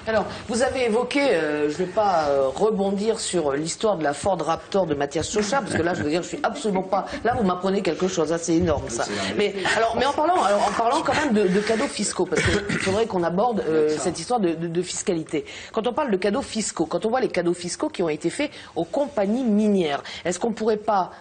Alors, vous avez évoqué, je ne vais pas rebondir sur l'histoire de la Ford Raptor de Mathias Chauchat, parce que là, je veux dire, je suis absolument pas... Là, vous m'apprenez quelque chose, c'est énorme, ça. Mais en parlant quand même de cadeaux fiscaux, parce qu'il faudrait qu'on aborde cette histoire de fiscalité. Quand on parle de cadeaux fiscaux, quand on voit les cadeaux fiscaux qui ont été faits aux compagnies minières, est-ce qu'on ne pourrait pas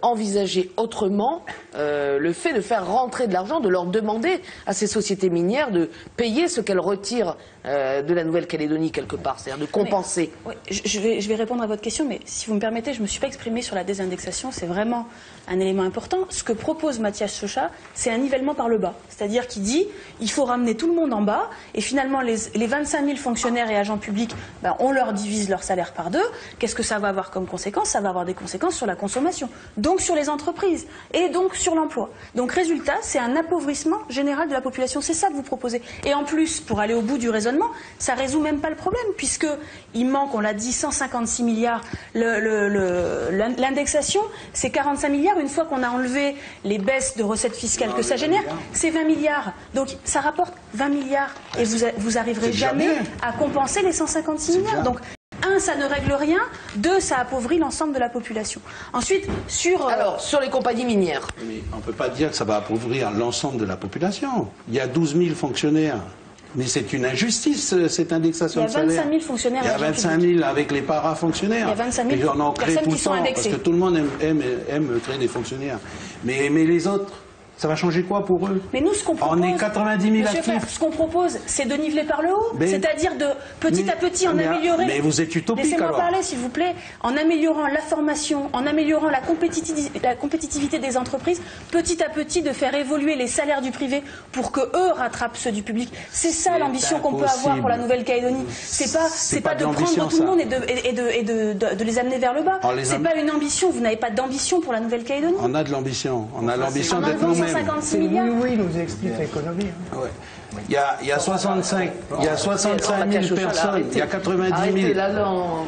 envisager autrement le fait de faire rentrer de l'argent, de leur demander à ces sociétés minières de payer ce qu'elles retirent de la Nouvelle-Calédonie quelque part, c'est-à-dire de compenser. Oui, je vais répondre à votre question, mais si vous me permettez, je ne me suis pas exprimée sur la désindexation, c'est vraiment un élément important. Ce que propose Mathias Chauchat, c'est un nivellement par le bas, c'est-à-dire qu'il dit il faut ramener tout le monde en bas, et finalement les 25 000 fonctionnaires et agents publics, on leur divise leur salaire par 2. Qu'est-ce que ça va avoir comme conséquence? Ça va avoir des conséquences sur la consommation, donc sur les entreprises, et donc sur l'emploi. Donc résultat, c'est un appauvrissement général de la population, c'est ça que vous proposez. Et en plus, pour aller au bout du raisonnement, ça résout même pas le problème, puisqu'il manque, on l'a dit, 156 milliards. L'indexation, c'est 45 milliards. Une fois qu'on a enlevé les baisses de recettes fiscales que ça génère, c'est 20 milliards. Donc ça rapporte 20 milliards. Et vous arriverez jamais à compenser les 156 milliards. Donc, 1, ça ne règle rien. 2, ça appauvrit l'ensemble de la population. Ensuite, sur les compagnies minières. Mais on ne peut pas dire que ça va appauvrir l'ensemble de la population. Il y a 12 000 fonctionnaires. Mais c'est une injustice, cette indexation de salaire. Il y a 25 000 fonctionnaires. Il y a 25 000 avec les para-fonctionnaires. Il y a 25 000 personnes qui sont indexées. Parce que tout le monde aime créer des fonctionnaires. Mais les autres, Ça va changer quoi pour eux? Mais nous, ce qu'on propose, on est 90 000 actifs. Ce qu'on propose, c'est de niveler par le haut, c'est-à-dire de petit à petit en améliorer. Mais vous êtes utopique alors. Laissez-moi parler, s'il vous plaît. En améliorant la formation, en améliorant la compétitivité des entreprises, petit à petit de faire évoluer les salaires du privé pour que eux rattrapent ceux du public. C'est ça l'ambition qu'on peut avoir pour la Nouvelle-Calédonie. C'est pas de prendre tout le monde et de les amener vers le bas. C'est pas une ambition. Vous n'avez pas d'ambition pour la Nouvelle-Calédonie. On a de l'ambition. On a l'ambition d'être nous-mêmes. 56 milliards. Oui, nous explique l'économie. Ouais. Il y a 65 000 personnes, il y a 90 000. Arrêtez là, non,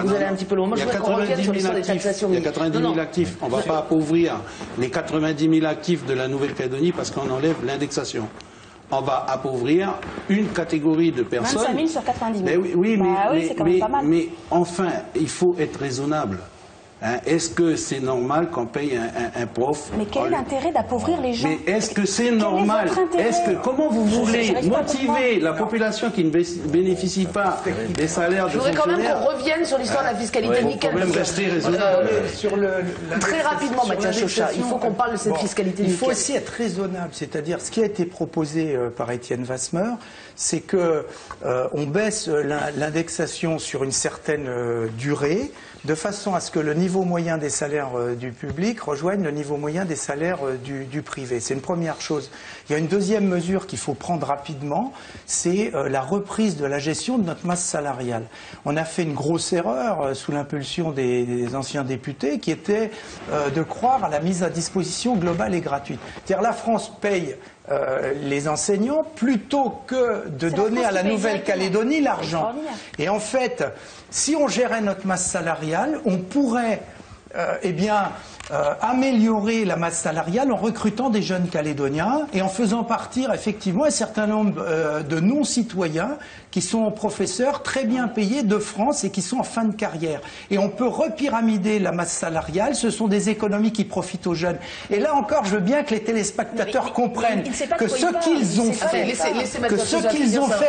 vous allez un petit peu loin. Moi, je voudrais qu'on revienne sur l'histoire des taxations. Il y a 90 000 actifs. On ne va pas appauvrir les 90 000 actifs de la Nouvelle-Calédonie parce qu'on enlève l'indexation. On va appauvrir une catégorie de personnes. 25 000 sur 90 000. Mais oui, c'est quand même pas mal. Mais enfin, il faut être raisonnable. Est-ce que c'est normal qu'on paye un prof? Mais quel est l'intérêt d'appauvrir les gens? Mais est-ce que c'est normal? Comment vous voulez motiver la population qui ne bénéficie pas des salaires de fonctionnaires? Je voudrais quand même qu'on revienne sur l'histoire de la fiscalité nickel. Il faut quand même rester raisonnable. Très rapidement, Mathias Chauchat, il faut qu'on parle de cette fiscalité nickel. Il faut aussi être raisonnable, c'est-à-dire ce qui a été proposé par Étienne Wasmer, c'est que on baisse l'indexation sur une certaine durée, de façon à ce que le niveau moyen des salaires du public rejoigne le niveau moyen des salaires du privé. C'est une première chose. Il y a une deuxième mesure qu'il faut prendre rapidement, c'est la reprise de la gestion de notre masse salariale. On a fait une grosse erreur sous l'impulsion des anciens députés qui était de croire à la mise à disposition globale et gratuite. C'est-à-dire la France paye les enseignants plutôt que de donner à la Nouvelle-Calédonie l'argent. Et en fait, si on gérait notre masse salariale, on pourrait améliorer la masse salariale en recrutant des jeunes Calédoniens et en faisant partir effectivement un certain nombre de non-citoyens qui sont professeurs très bien payés de France et qui sont en fin de carrière. Et on peut repyramider la masse salariale, ce sont des économies qui profitent aux jeunes. Et là encore, je veux bien que les téléspectateurs comprennent que ce qu'ils ont fait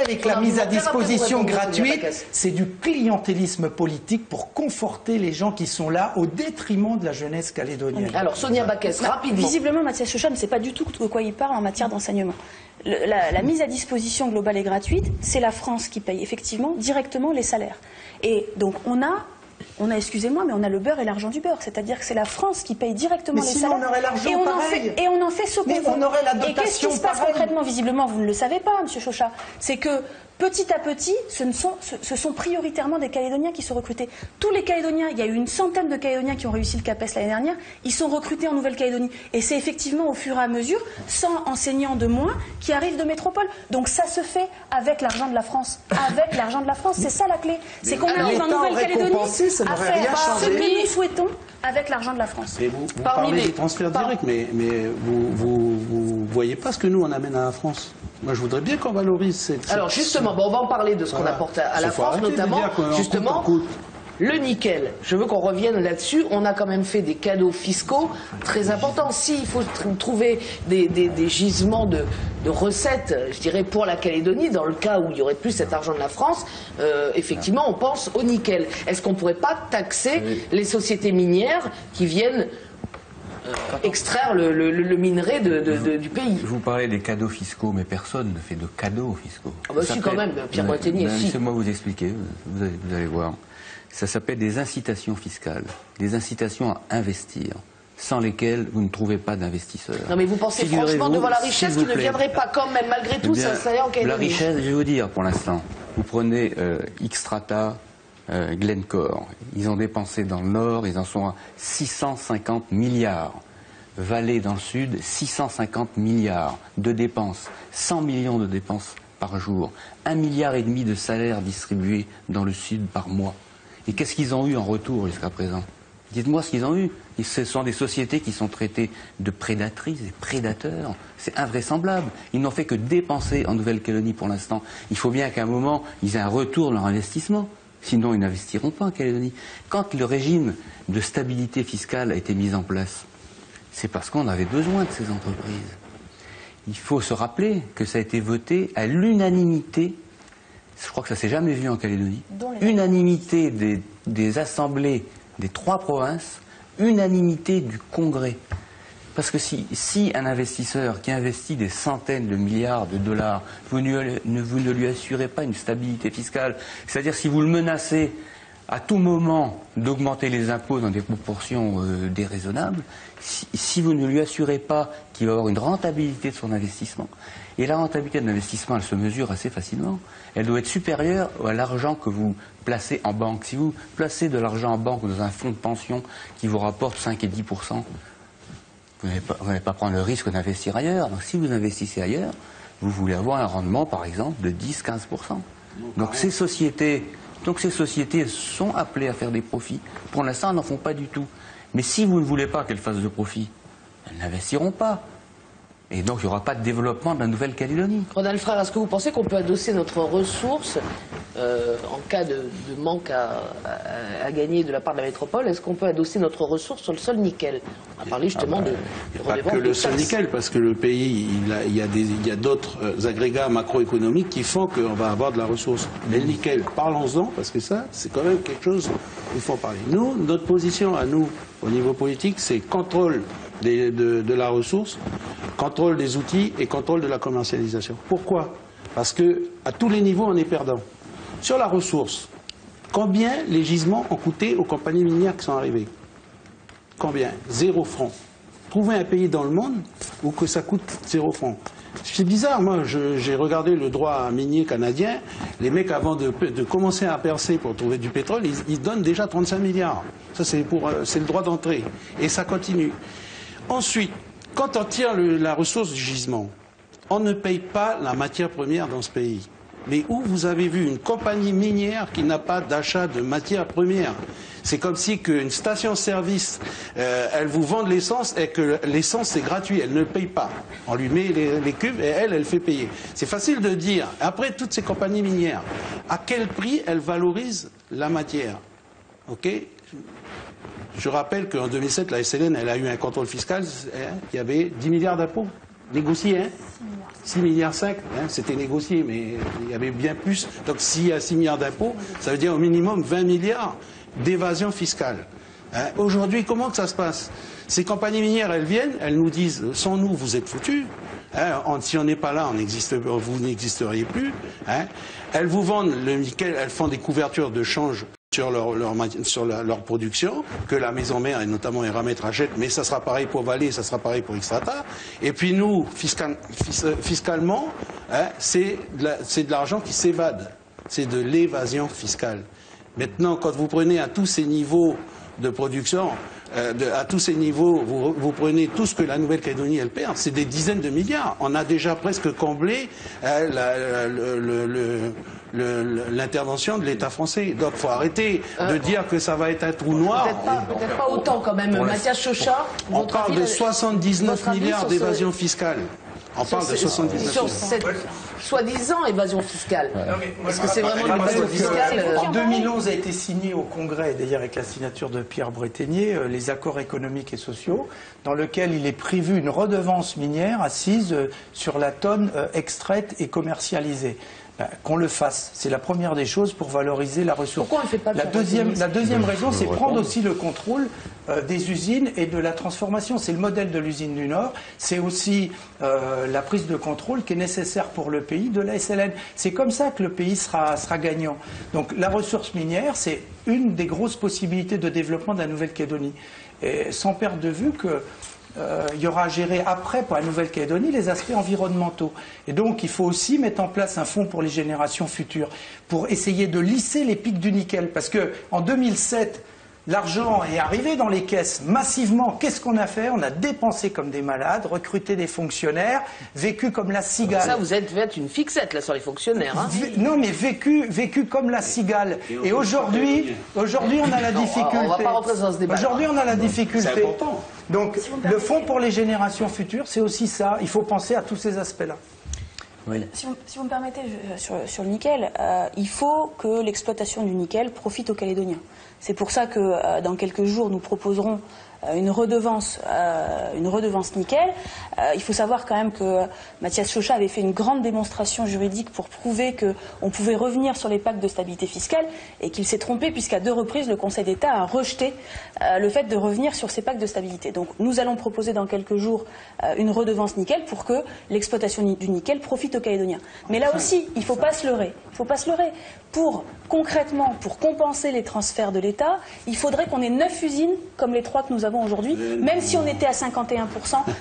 avec la mise à disposition gratuite, c'est du clientélisme politique pour conforter les gens qui sont là au détriment de la jeunesse calédonienne. Alors Sonia Backès, rapidement. Visiblement, Mathias Chauchat ne sait pas du tout de quoi il parle en matière d'enseignement. La mise à disposition globale et gratuite, c'est la France qui paye effectivement directement les salaires. Et donc on a, excusez-moi, mais on a le beurre et l'argent du beurre. C'est-à-dire que c'est la France qui paye directement les salaires. On aurait l'argent pareil. Et on en fait ce qu'on veut. On aurait la dotation. Et qu'est-ce qui se passe concrètement? Visiblement, vous ne le savez pas, Monsieur Chauchat. C'est que petit à petit, ce sont prioritairement des Calédoniens qui sont recrutés. Tous les Calédoniens, il y a eu une centaine de Calédoniens qui ont réussi le CAPES l'année dernière, ils sont recrutés en Nouvelle-Calédonie. Et c'est effectivement au fur et à mesure, 100 enseignants de moins qui arrivent de métropole. Donc ça se fait avec l'argent de la France. Avec l'argent de la France, c'est ça la clé. C'est qu'on arrive en Nouvelle-Calédonie à faire ce que nous souhaitons avec l'argent de la France. Et vous parlez des transferts directs, mais vous voyez pas ce que nous on amène à la France. Moi, je voudrais bien qu'on valorise cette... Alors, justement, on va en parler de ce qu'on apporte à la France, notamment, justement, le nickel. Je veux qu'on revienne là-dessus. On a quand même fait des cadeaux fiscaux très importants. S'il faut trouver des gisements de recettes, je dirais, pour la Calédonie, dans le cas où il y aurait plus cet argent de la France, effectivement, on pense au nickel. Est-ce qu'on ne pourrait pas taxer les sociétés minières qui viennent extraire le minerai du pays? Vous parlez des cadeaux fiscaux, mais personne ne fait de cadeaux fiscaux. Ah bah si, quand même, Pierre Bretigny. Laissez-moi vous expliquer, vous allez voir. Ça s'appelle des incitations fiscales, des incitations à investir, sans lesquelles vous ne trouvez pas d'investisseurs. Non mais vous pensez franchement devant la richesse qui ne viendrait pas quand même, malgré tout, s'installer en Calédonie? La richesse, je vais vous dire pour l'instant, vous prenez Xstrata, Glencore, ils ont dépensé dans le nord, ils en sont à 650 milliards. Vallée dans le sud, 650 milliards de dépenses, 100 millions de dépenses par jour, 1,5 milliard de salaires distribués dans le sud par mois. Et qu'est-ce qu'ils ont eu en retour jusqu'à présent? Dites-moi ce qu'ils ont eu. Ce sont des sociétés qui sont traitées de prédatrices et prédateurs. C'est invraisemblable. Ils n'ont fait que dépenser en Nouvelle-Calédonie pour l'instant. Il faut bien qu'à un moment, ils aient un retour de leur investissement. Sinon, ils n'investiront pas en Calédonie. Quand le régime de stabilité fiscale a été mis en place, c'est parce qu'on avait besoin de ces entreprises. Il faut se rappeler que ça a été voté à l'unanimité, je crois que ça ne s'est jamais vu en Calédonie, unanimité des assemblées des 3 provinces, unanimité du Congrès. Parce que si un investisseur qui investit des centaines de milliards de dollars, vous ne lui assurez pas une stabilité fiscale, c'est-à-dire si vous le menacez à tout moment d'augmenter les impôts dans des proportions déraisonnables, si vous ne lui assurez pas qu'il va avoir une rentabilité de son investissement, et la rentabilité de l'investissement, elle se mesure assez facilement, elle doit être supérieure à l'argent que vous placez en banque. Si vous placez de l'argent en banque ou dans un fonds de pension qui vous rapporte 5 et 10%, vous n'allez pas prendre le risque d'investir ailleurs. Donc si vous investissez ailleurs, vous voulez avoir un rendement, par exemple, de 10-15%. Donc ces sociétés sont appelées à faire des profits. Pour l'instant, elles n'en font pas du tout. Mais si vous ne voulez pas qu'elles fassent de profit, elles n'investiront pas. Et donc, il n'y aura pas de développement de la Nouvelle-Calédonie. Ronald Frère, est-ce que vous pensez qu'on peut adosser notre ressource en cas de manque à gagner de la part de la métropole? Est-ce qu'on peut adosser notre ressource sur le sol nickel? On a parlé justement de pas que le sol nickel, parce que le pays, il y a d'autres agrégats macroéconomiques qui font qu'on va avoir de la ressource. Mais le nickel, parlons-en, parce que ça, c'est quand même quelque chose qu'il faut parler. Nous, notre position à nous, au niveau politique, c'est contrôle de la ressource, contrôle des outils et contrôle de la commercialisation. Pourquoi? Parce que à tous les niveaux, on est perdant. Sur la ressource, combien les gisements ont coûté aux compagnies minières qui sont arrivées? Combien? 0 franc. Trouvez un pays dans le monde où que ça coûte 0 franc. C'est bizarre, moi j'ai regardé le droit minier canadien, les mecs avant de commencer à percer pour trouver du pétrole, ils donnent déjà 35 milliards. Ça c'est le droit d'entrée. Et ça continue. Ensuite, quand on tire la ressource du gisement, on ne paye pas la matière première dans ce pays. Mais où vous avez vu une compagnie minière qui n'a pas d'achat de matière première? C'est comme si qu'une station-service, elle vous vend de l'essence et que l'essence c'est gratuit, elle ne paye pas. On lui met les cubes et elle fait payer. C'est facile de dire, après toutes ces compagnies minières, à quel prix elles valorisent la matière? Ok? Je rappelle qu'en 2007, la SLN, elle a eu un contrôle fiscal, il y avait 10 milliards d'impôts négociés, hein? 6 milliards 5, hein, c'était négocié, mais il y avait bien plus. Donc s'il y a 6 milliards d'impôts, ça veut dire au minimum 20 milliards d'évasion fiscale. Hein? Aujourd'hui, comment que ça se passe? Ces compagnies minières, elles viennent, elles nous disent, sans nous, vous êtes foutus. Hein? Si on n'est pas là, vous n'existeriez plus. Hein? Elles vous vendent le nickel, elles font des couvertures de change sur leur production, que la maison mère et notamment Eramet rachète, mais ça sera pareil pour Vale, ça sera pareil pour Xstrata. Et puis nous, fiscalement, hein, c'est de l'argent qui s'évade. C'est de l'évasion fiscale. Maintenant, quand vous prenez à tous ces niveaux de production, à tous ces niveaux, vous prenez tout ce que la Nouvelle-Calédonie elle perd, c'est des dizaines de milliards. On a déjà presque comblé l'intervention de l'État français. Donc il faut arrêter de dire que ça va être un trou noir. Peut-être pas autant quand même. Mathias Chauchat, on parle de 79 milliards d'évasion fiscale. On parle de 79 sur cette soi-disant évasion fiscale. Est-ce que c'est vraiment une évasion fiscale? En 2011 a été signé au Congrès, d'ailleurs avec la signature de Pierre Breténier, les accords économiques et sociaux, dans lequel il est prévu une redevance minière assise sur la tonne extraite et commercialisée. Qu'on le fasse, c'est la première des choses pour valoriser la ressource. Pourquoi on ne fait pas la deuxième raison, c'est prendre aussi le contrôle des usines et de la transformation. C'est le modèle de l'usine du Nord, c'est aussi la prise de contrôle qui est nécessaire pour le pays de la SLN. C'est comme ça que le pays sera gagnant. Donc la ressource minière, c'est une des grosses possibilités de développement de la Nouvelle-Calédonie. Et sans perdre de vue que il y aura à gérer après pour la Nouvelle-Calédonie les aspects environnementaux. Et donc il faut aussi mettre en place un fonds pour les générations futures, pour essayer de lisser les pics du nickel. Parce qu'en 2007, l'argent est arrivé dans les caisses massivement. Qu'est-ce qu'on a fait? On a dépensé comme des malades, recruté des fonctionnaires, vécu comme la cigale. Ça, vous êtes une fixette là sur les fonctionnaires. Hein. Non, mais vécu comme la cigale. Et aujourd'hui, on a la difficulté. On va pas rentrer dans ce débat. Aujourd'hui, on a la difficulté. C'est important. Donc, le fonds pour les générations futures, c'est aussi ça. Il faut penser à tous ces aspects-là. Oui. Si vous me permettez, sur le nickel, il faut que l'exploitation du nickel profite aux Calédoniens. C'est pour ça que dans quelques jours, nous proposerons une redevance nickel. Il faut savoir quand même que Mathias Chauchat avait fait une grande démonstration juridique pour prouver qu'on pouvait revenir sur les pactes de stabilité fiscale et qu'il s'est trompé puisqu'à 2 reprises le Conseil d'État a rejeté le fait de revenir sur ces pactes de stabilité. Donc nous allons proposer dans quelques jours une redevance nickel pour que l'exploitation du nickel profite aux Calédoniens. Mais là aussi, il ne faut pas se leurrer. Il faut pas se leurrer. Concrètement, pour compenser les transferts de l'État, il faudrait qu'on ait 9 usines comme les 3 que nous avons aujourd'hui, même si on était à 51%,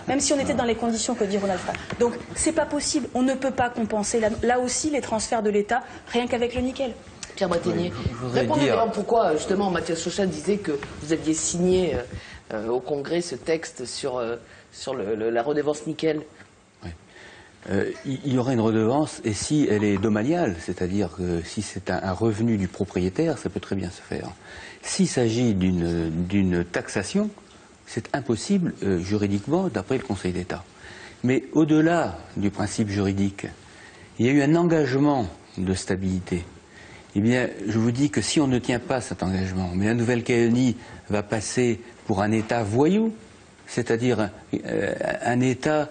même si on était dans les conditions que dit Ronald Frey. Donc, c'est pas possible. On ne peut pas compenser, là aussi, les transferts de l'État, rien qu'avec le nickel. Pierre Breténier, répondez d'ailleurs pourquoi, justement, Mathias Chauchat disait que vous aviez signé au Congrès ce texte sur la redevance nickel. Il y aurait une redevance, et si elle est domaniale, c'est-à-dire que si c'est un revenu du propriétaire, ça peut très bien se faire. S'il s'agit d'une taxation, c'est impossible juridiquement d'après le Conseil d'État. Mais au-delà du principe juridique, il y a eu un engagement de stabilité. Eh bien, je vous dis que si on ne tient pas cet engagement, mais la Nouvelle-Calédonie va passer pour un État voyou, c'est-à-dire un État,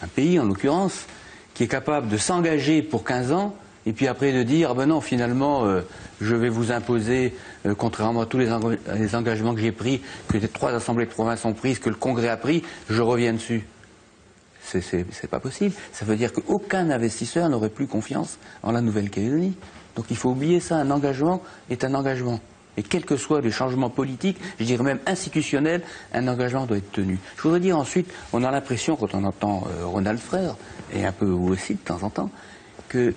un pays en l'occurrence, qui est capable de s'engager pour 15 ans, et puis après de dire, ben non, finalement, je vais vous imposer, contrairement à tous les engagements que j'ai pris, que les 3 assemblées de province ont pris, que le Congrès a pris, je reviens dessus. C'est pas possible. Ça veut dire qu'aucun investisseur n'aurait plus confiance en la Nouvelle-Calédonie. Donc il faut oublier ça, un engagement est un engagement. Et quels que soient les changements politiques, je dirais même institutionnels, un engagement doit être tenu. Je voudrais dire ensuite, on a l'impression, quand on entend Ronald Frey, et un peu vous aussi de temps en temps, que,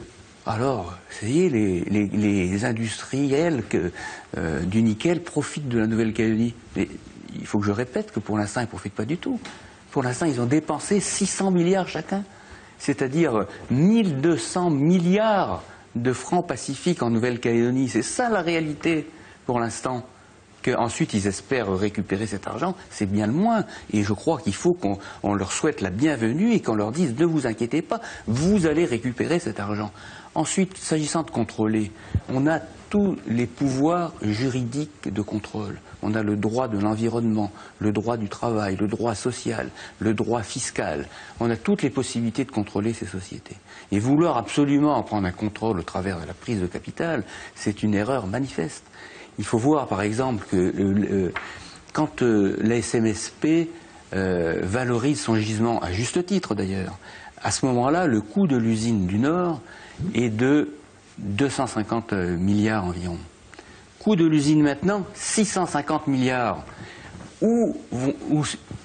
alors, vous voyez, les industriels du nickel profitent de la Nouvelle-Calédonie. Mais il faut que je répète que pour l'instant, ils ne profitent pas du tout. Pour l'instant, ils ont dépensé 600 milliards chacun. C'est-à-dire 1200 milliards de francs pacifiques en Nouvelle-Calédonie. C'est ça la réalité. Pour l'instant, qu'ensuite ils espèrent récupérer cet argent, c'est bien le moins. Et je crois qu'il faut qu'on leur souhaite la bienvenue et qu'on leur dise ne vous inquiétez pas, vous allez récupérer cet argent. Ensuite, s'agissant de contrôler, on a tous les pouvoirs juridiques de contrôle. On a le droit de l'environnement, le droit du travail, le droit social, le droit fiscal. On a toutes les possibilités de contrôler ces sociétés. Et vouloir absolument en prendre un contrôle au travers de la prise de capital, c'est une erreur manifeste. Il faut voir, par exemple, que quand la SMSP valorise son gisement, à juste titre d'ailleurs, à ce moment-là, le coût de l'usine du Nord est de 250 milliards environ. Coût de l'usine maintenant, 650 milliards.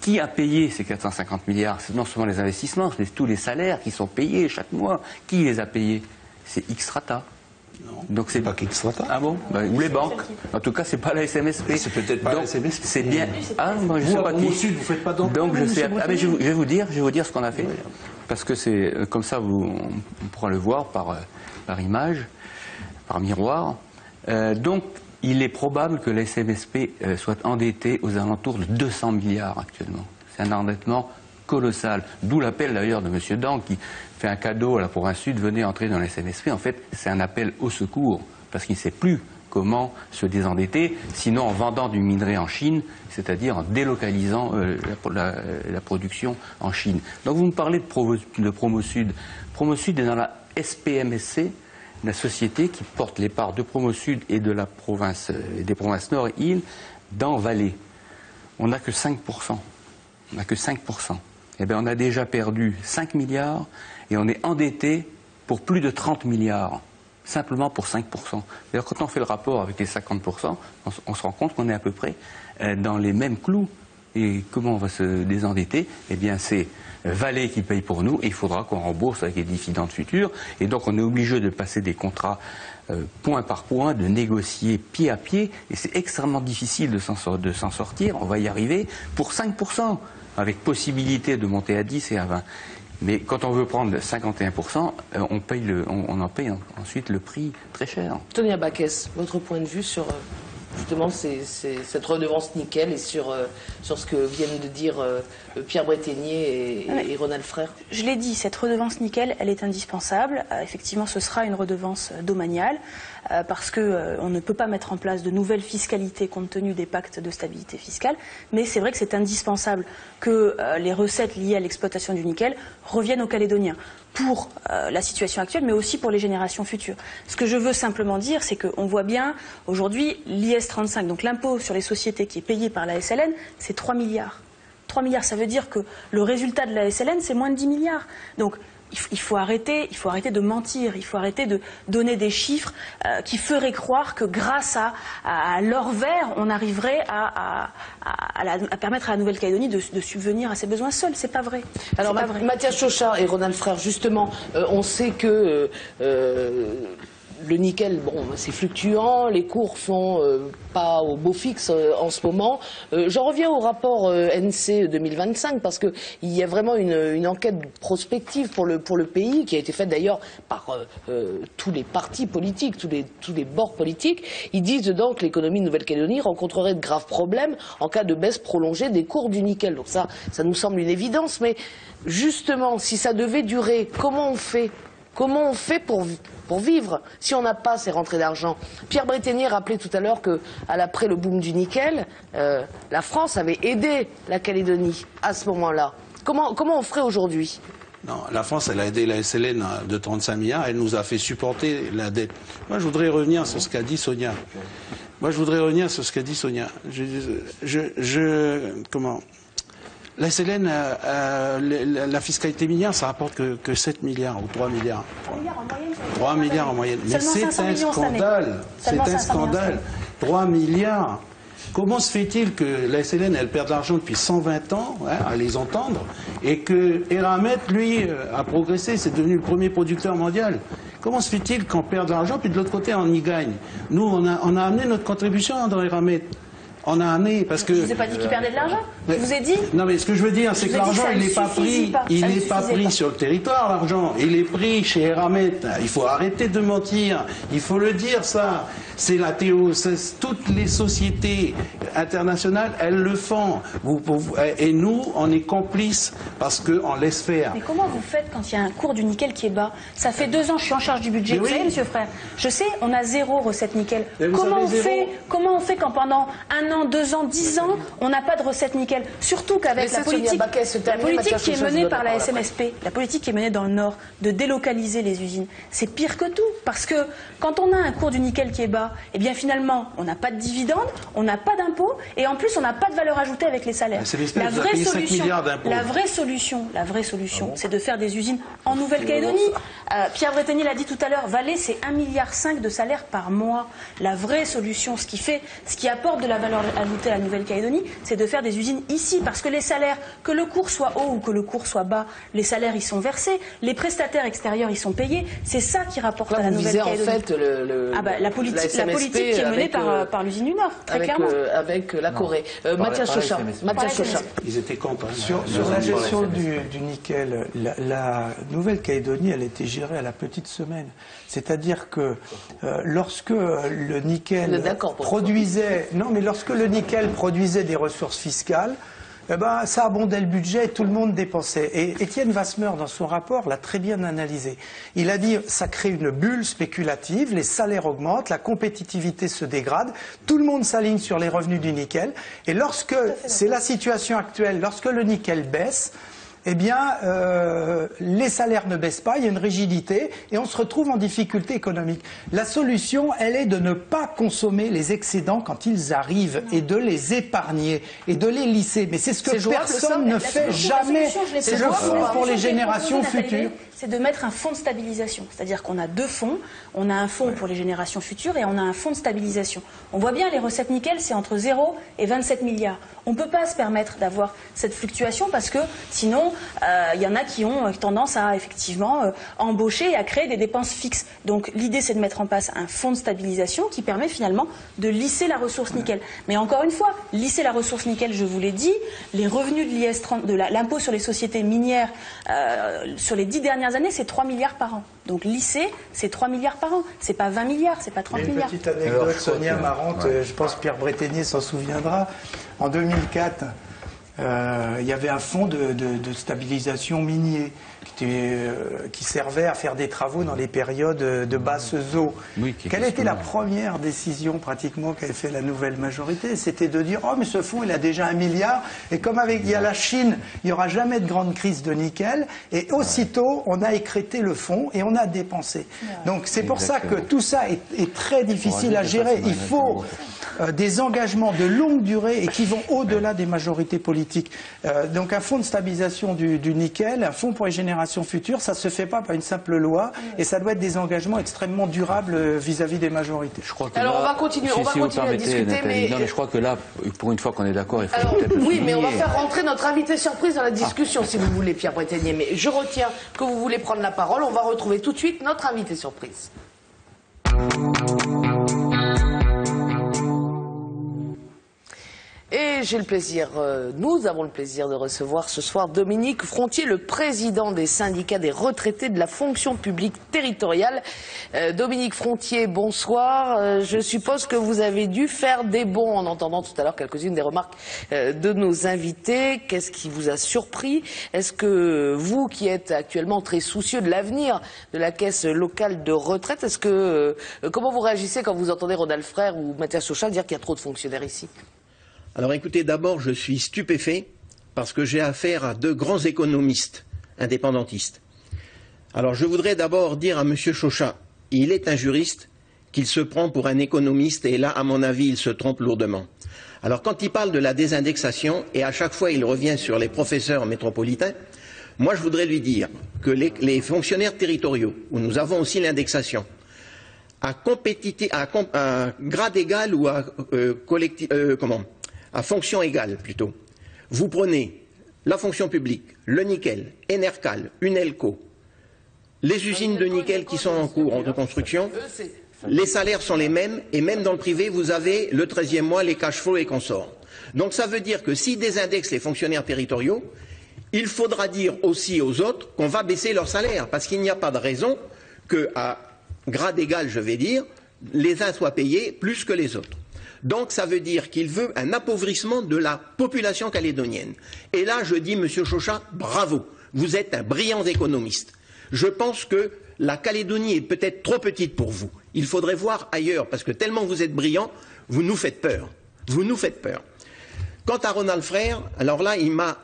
Qui a payé ces 450 milliards? C'est non seulement les investissements, mais tous les salaires qui sont payés chaque mois. Qui les a payés? C'est Xstrata. Non, donc c'est pas Xstrata. Ah bon, ou les banques. En tout cas, c'est pas la SMSP. C'est peut-être pas la SMSP. C'est bien. Ah, moi je sais pas qui. Sud, vous faites pas d'emprunt. Donc je sais. Ah, mais je vais vous dire ce qu'on a fait, parce que c'est comme ça, on pourra le voir par image, par miroir. Donc il est probable que la SMSP soit endettée aux alentours de 200 milliards actuellement. C'est un endettement colossal. D'où l'appel d'ailleurs de M. Dang qui fait un cadeau à la province sud, venez entrer dans la SMSP. En fait, c'est un appel au secours, parce qu'il ne sait plus comment se désendetter, sinon en vendant du minerai en Chine, c'est-à-dire en délocalisant la production en Chine. Donc vous me parlez de Promosud. Promosud est dans la SPMSC, la société qui porte les parts de Promosud et de la province, des provinces Nord et Île dans Valais. On n'a que 5%. On n'a que 5%. Eh bien, on a déjà perdu 5 milliards et on est endetté pour plus de 30 milliards, simplement pour 5%. D'ailleurs, quand on fait le rapport avec les 50%, on se rend compte qu'on est à peu près dans les mêmes clous. Et comment on va se désendetter? Eh bien, c'est Valais qui paye pour nous et il faudra qu'on rembourse avec les dividendes futurs. Et donc, on est obligé de passer des contrats point par point, de négocier pied à pied. Et c'est extrêmement difficile de s'en sortir. On va y arriver pour 5%. Avec possibilité de monter à 10 et à 20. Mais quand on veut prendre 51%, on en paye ensuite le prix très cher. Tonia Backes, votre point de vue sur justement cette redevance nickel et sur ce que viennent de dire Pierre Breténier et Ronald Frère? Je l'ai dit, cette redevance nickel, elle est indispensable. Effectivement, ce sera une redevance domaniale parce qu'on ne peut pas mettre en place de nouvelles fiscalités compte tenu des pactes de stabilité fiscale. Mais c'est vrai que c'est indispensable que les recettes liées à l'exploitation du nickel reviennent aux Calédoniens pour la situation actuelle, mais aussi pour les générations futures. Ce que je veux simplement dire, c'est qu'on voit bien aujourd'hui l'IS 35, donc l'impôt sur les sociétés qui est payé par la SLN, c'est 3 milliards. 3 milliards, ça veut dire que le résultat de la SLN, c'est moins de 10 milliards. Donc, il faut arrêter de mentir, il faut arrêter de donner des chiffres qui feraient croire que grâce à l'or vert, on arriverait à permettre à la Nouvelle-Calédonie de subvenir à ses besoins seuls. C'est pas vrai. Alors, Mathias Chauchat et Ronald Frère, justement, on sait que le nickel, bon, c'est fluctuant, les cours sont pas au beau fixe en ce moment. J'en reviens au rapport NC 2025 parce qu'il y a vraiment une enquête prospective pour le pays qui a été faite d'ailleurs par tous les partis politiques, tous les bords politiques. Ils disent dedans que l'économie de Nouvelle-Calédonie rencontrerait de graves problèmes en cas de baisse prolongée des cours du nickel. Donc ça nous semble une évidence, mais justement, si ça devait durer, comment on fait? Comment on fait pour vivre si on n'a pas ces rentrées d'argent? Pierre Breténier rappelait tout à l'heure qu'après le boom du nickel, la France avait aidé la Calédonie à ce moment-là. Comment on ferait aujourd'hui? Non, la France, elle a aidé la SLN de 35 milliards, elle nous a fait supporter la dette. Moi, je voudrais revenir sur ce qu'a dit Sonia. La SLN, la fiscalité minière, ça rapporte que 7 milliards ou 3 milliards. 3 milliards en moyenne. Mais c'est un scandale. C'est un scandale. 3 milliards. Comment se fait-il que la SLN, elle perd de l'argent depuis 120 ans, à les entendre, et que Eramet, lui, a progressé, c'est devenu le premier producteur mondial? Comment se fait-il qu'on perd de l'argent, puis de l'autre côté, on y gagne? Nous, on a amené notre contribution dans Eramet. On a amené parce que. Je vous ai pas dit qu'il perdait de l'argent. Je vous ai dit. Non, mais ce que je veux dire, c'est que l'argent, il n'est pas pris. Il n'est pas pris sur le territoire, l'argent. Il est pris chez Eramet. Il faut arrêter de mentir. Il faut le dire, ça. C'est la théo. Toutes les sociétés internationales, elles le font. Et nous, on est complices parce qu'on laisse faire. Mais comment vous faites quand il y a un cours du nickel qui est bas? Ça fait 2 ans que je suis en charge du budget. Vous savez, monsieur Frère, je sais, on a 0 recette nickel. Comment on fait quand pendant 1 an, 2 ans, 10 ans, on n'a pas de recette nickel? Surtout qu'avec la politique qui est menée par la SMSP, la politique qui est menée dans le Nord, de délocaliser les usines, c'est pire que tout. Parce que quand on a un cours du nickel qui est bas, eh bien finalement, on n'a pas de dividendes, on n'a pas d'impôts, et en plus, on n'a pas de valeur ajoutée avec les salaires. La vraie solution, c'est de faire des usines en Nouvelle-Calédonie. Pierre Breténier l'a dit tout à l'heure, Valais, c'est 1,5 milliard de salaire par mois. La vraie solution, ce qui apporte de la valeur ajoutée à la Nouvelle-Calédonie, c'est de faire des usines ici, parce que les salaires, que le cours soit haut ou que le cours soit bas, les salaires, ils sont versés, les prestataires extérieurs, ils sont payés. C'est ça qui rapporte à la Nouvelle-Calédonie. En fait, la politique qui est menée par l'usine du Nord, très clairement. Avec la Corée. Mathias Chauchat. Ils étaient contents. Sur la gestion du nickel, la Nouvelle-Calédonie, elle était gérée à la petite semaine. C'est-à-dire que lorsque le nickel produisait des ressources fiscales, ça abondait le budget et tout le monde dépensait. Et Étienne Wasmer, dans son rapport, l'a très bien analysé. Il a dit ça crée une bulle spéculative, les salaires augmentent, la compétitivité se dégrade, tout le monde s'aligne sur les revenus du nickel. Et lorsque, c'est la situation actuelle, lorsque le nickel baisse, eh bien, les salaires ne baissent pas, il y a une rigidité et on se retrouve en difficulté économique. La solution, elle est de ne pas consommer les excédents quand ils arrivent et de les épargner et de les lisser. Mais c'est ce que personne ne fait jamais. C'est le fonds pour les générations futures. C'est de mettre un fonds de stabilisation. C'est-à-dire qu'on a 2 fonds. On a un fonds pour les générations futures et on a un fonds de stabilisation. On voit bien, les recettes nickel, c'est entre 0 et 27 milliards. On ne peut pas se permettre d'avoir cette fluctuation parce que sinon, il y en a qui ont tendance à effectivement embaucher et à créer des dépenses fixes. Donc l'idée, c'est de mettre en place un fonds de stabilisation qui permet finalement de lisser la ressource nickel. Mais encore une fois, lisser la ressource nickel, je vous l'ai dit, les revenus de l'IS 30, de l'impôt sur les sociétés minières sur les 10 dernières dernières années, c'est 3 milliards par an. Donc lycée, c'est 3 milliards par an. C'est pas 20 milliards, c'est pas 30 milliards. Une petite anecdote, Sonia, marrante, je pense que Pierre Breténier s'en souviendra. En 2004, il y avait un fonds de stabilisation minier qui servait à faire des travaux dans les périodes de basse eau. Oui, quelle était la première décision pratiquement qu'avait fait la nouvelle majorité? C'était de dire, oh mais ce fonds il a déjà 1 milliard, et comme il y a la Chine, il n'y aura jamais de grande crise de nickel, et aussitôt on a écrété le fonds et on a dépensé. Donc c'est pour ça que tout ça est très difficile à gérer. Il faut des engagements de longue durée et qui vont au-delà des majorités politiques. Donc un fonds de stabilisation du nickel, un fonds pour les générations futures, ça ne se fait pas par une simple loi et ça doit être des engagements extrêmement durables vis-à-vis des majorités. Je crois que alors là, on va continuer à discuter. Nathalie, mais je crois que là, pour une fois qu'on est d'accord, il faut peut-être le oui, mais on va faire rentrer notre invité surprise dans la discussion, si vous voulez, Pierre Breténier. Mais je retiens que vous voulez prendre la parole. On va retrouver tout de suite notre invité surprise. Et j'ai le plaisir, nous avons le plaisir de recevoir ce soir Dominique Frontier, le président des syndicats des retraités de la fonction publique territoriale. Dominique Frontier, bonsoir. Je suppose que vous avez dû faire des bonds en entendant tout à l'heure quelques-unes des remarques de nos invités. Qu'est-ce qui vous a surpris? Est-ce que vous, qui êtes actuellement très soucieux de l'avenir de la caisse locale de retraite, est-ce que comment vous réagissez quand vous entendez Ronald Frère ou Mathias Socha dire qu'il y a trop de fonctionnaires ici? Alors écoutez, d'abord je suis stupéfait parce que j'ai affaire à deux grands économistes indépendantistes. Alors je voudrais d'abord dire à M. Chauchat, il est un juriste, qu'il se prend pour un économiste et là à mon avis il se trompe lourdement. Alors quand il parle de la désindexation et à chaque fois il revient sur les professeurs métropolitains, moi je voudrais lui dire que les fonctionnaires territoriaux, où nous avons aussi l'indexation, à grade égal ou à à fonction égale plutôt. Vous prenez la fonction publique, le nickel, Enercal, Unelco, les usines de nickel qui sont en cours de construction, les salaires sont les mêmes et même dans le privé vous avez le 13e mois, les cash flow et consorts. Donc ça veut dire que si désindexent les fonctionnaires territoriaux, il faudra dire aussi aux autres qu'on va baisser leur salaire parce qu'il n'y a pas de raison qu'à grade égal, je vais dire, les uns soient payés plus que les autres. Donc ça veut dire qu'il veut un appauvrissement de la population calédonienne. Et là, je dis, Monsieur Chauchat, bravo, vous êtes un brillant économiste. Je pense que la Calédonie est peut-être trop petite pour vous. Il faudrait voir ailleurs, parce que tellement vous êtes brillant, vous nous faites peur. Vous nous faites peur. Quant à Ronald Frère, alors là, il m'a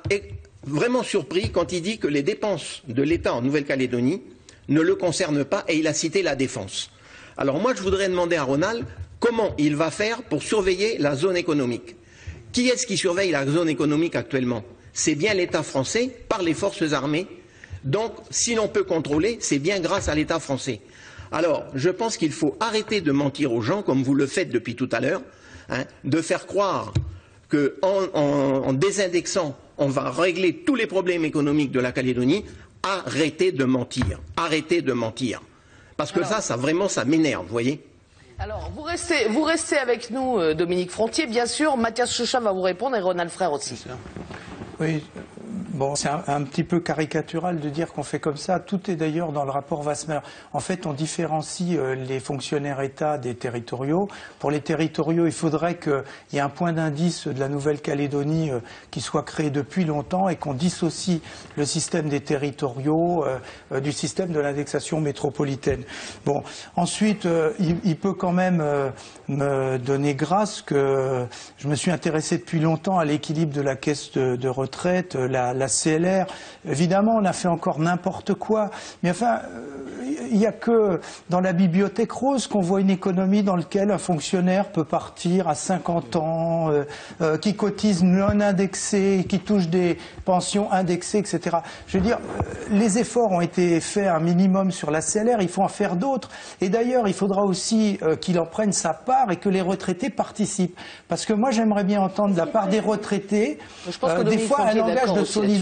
vraiment surpris quand il dit que les dépenses de l'État en Nouvelle-Calédonie ne le concernent pas et il a cité la défense. Alors moi, je voudrais demander à Ronald comment il va faire pour surveiller la zone économique. Qui est-ce qui surveille la zone économique actuellement? C'est bien l'État français par les forces armées. Donc, si l'on peut contrôler, c'est bien grâce à l'État français. Alors, je pense qu'il faut arrêter de mentir aux gens, comme vous le faites depuis tout à l'heure, de faire croire qu'en désindexant, on va régler tous les problèmes économiques de la Calédonie. Arrêtez de mentir. Arrêtez de mentir. Parce que ça vraiment, ça m'énerve, vous voyez. Alors, vous restez avec nous, Dominique Frontier, bien sûr. Mathias Chauchat va vous répondre et Ronald Frère aussi. Oui. Bon, c'est un petit peu caricatural de dire qu'on fait comme ça. Tout est d'ailleurs dans le rapport Wasmer. En fait, on différencie les fonctionnaires État des territoriaux. Pour les territoriaux, il faudrait qu'il y ait un point d'indice de la Nouvelle-Calédonie qui soit créé depuis longtemps et qu'on dissocie le système des territoriaux du système de l'indexation métropolitaine. Bon, ensuite, il peut quand même me donner grâce que je me suis intéressé depuis longtemps à l'équilibre de la caisse de retraite, la CLR. Évidemment, on a fait encore n'importe quoi. Mais enfin, il n'y a que dans la bibliothèque rose qu'on voit une économie dans laquelle un fonctionnaire peut partir à 50 ans, qui cotise non indexé, qui touche des pensions indexées, etc. Je veux dire, les efforts ont été faits un minimum sur la CLR, il faut en faire d'autres. Et d'ailleurs, il faudra aussi qu'il en prenne sa part et que les retraités participent. Parce que moi, j'aimerais bien entendre de la part des retraités, des fois, un langage de solidarité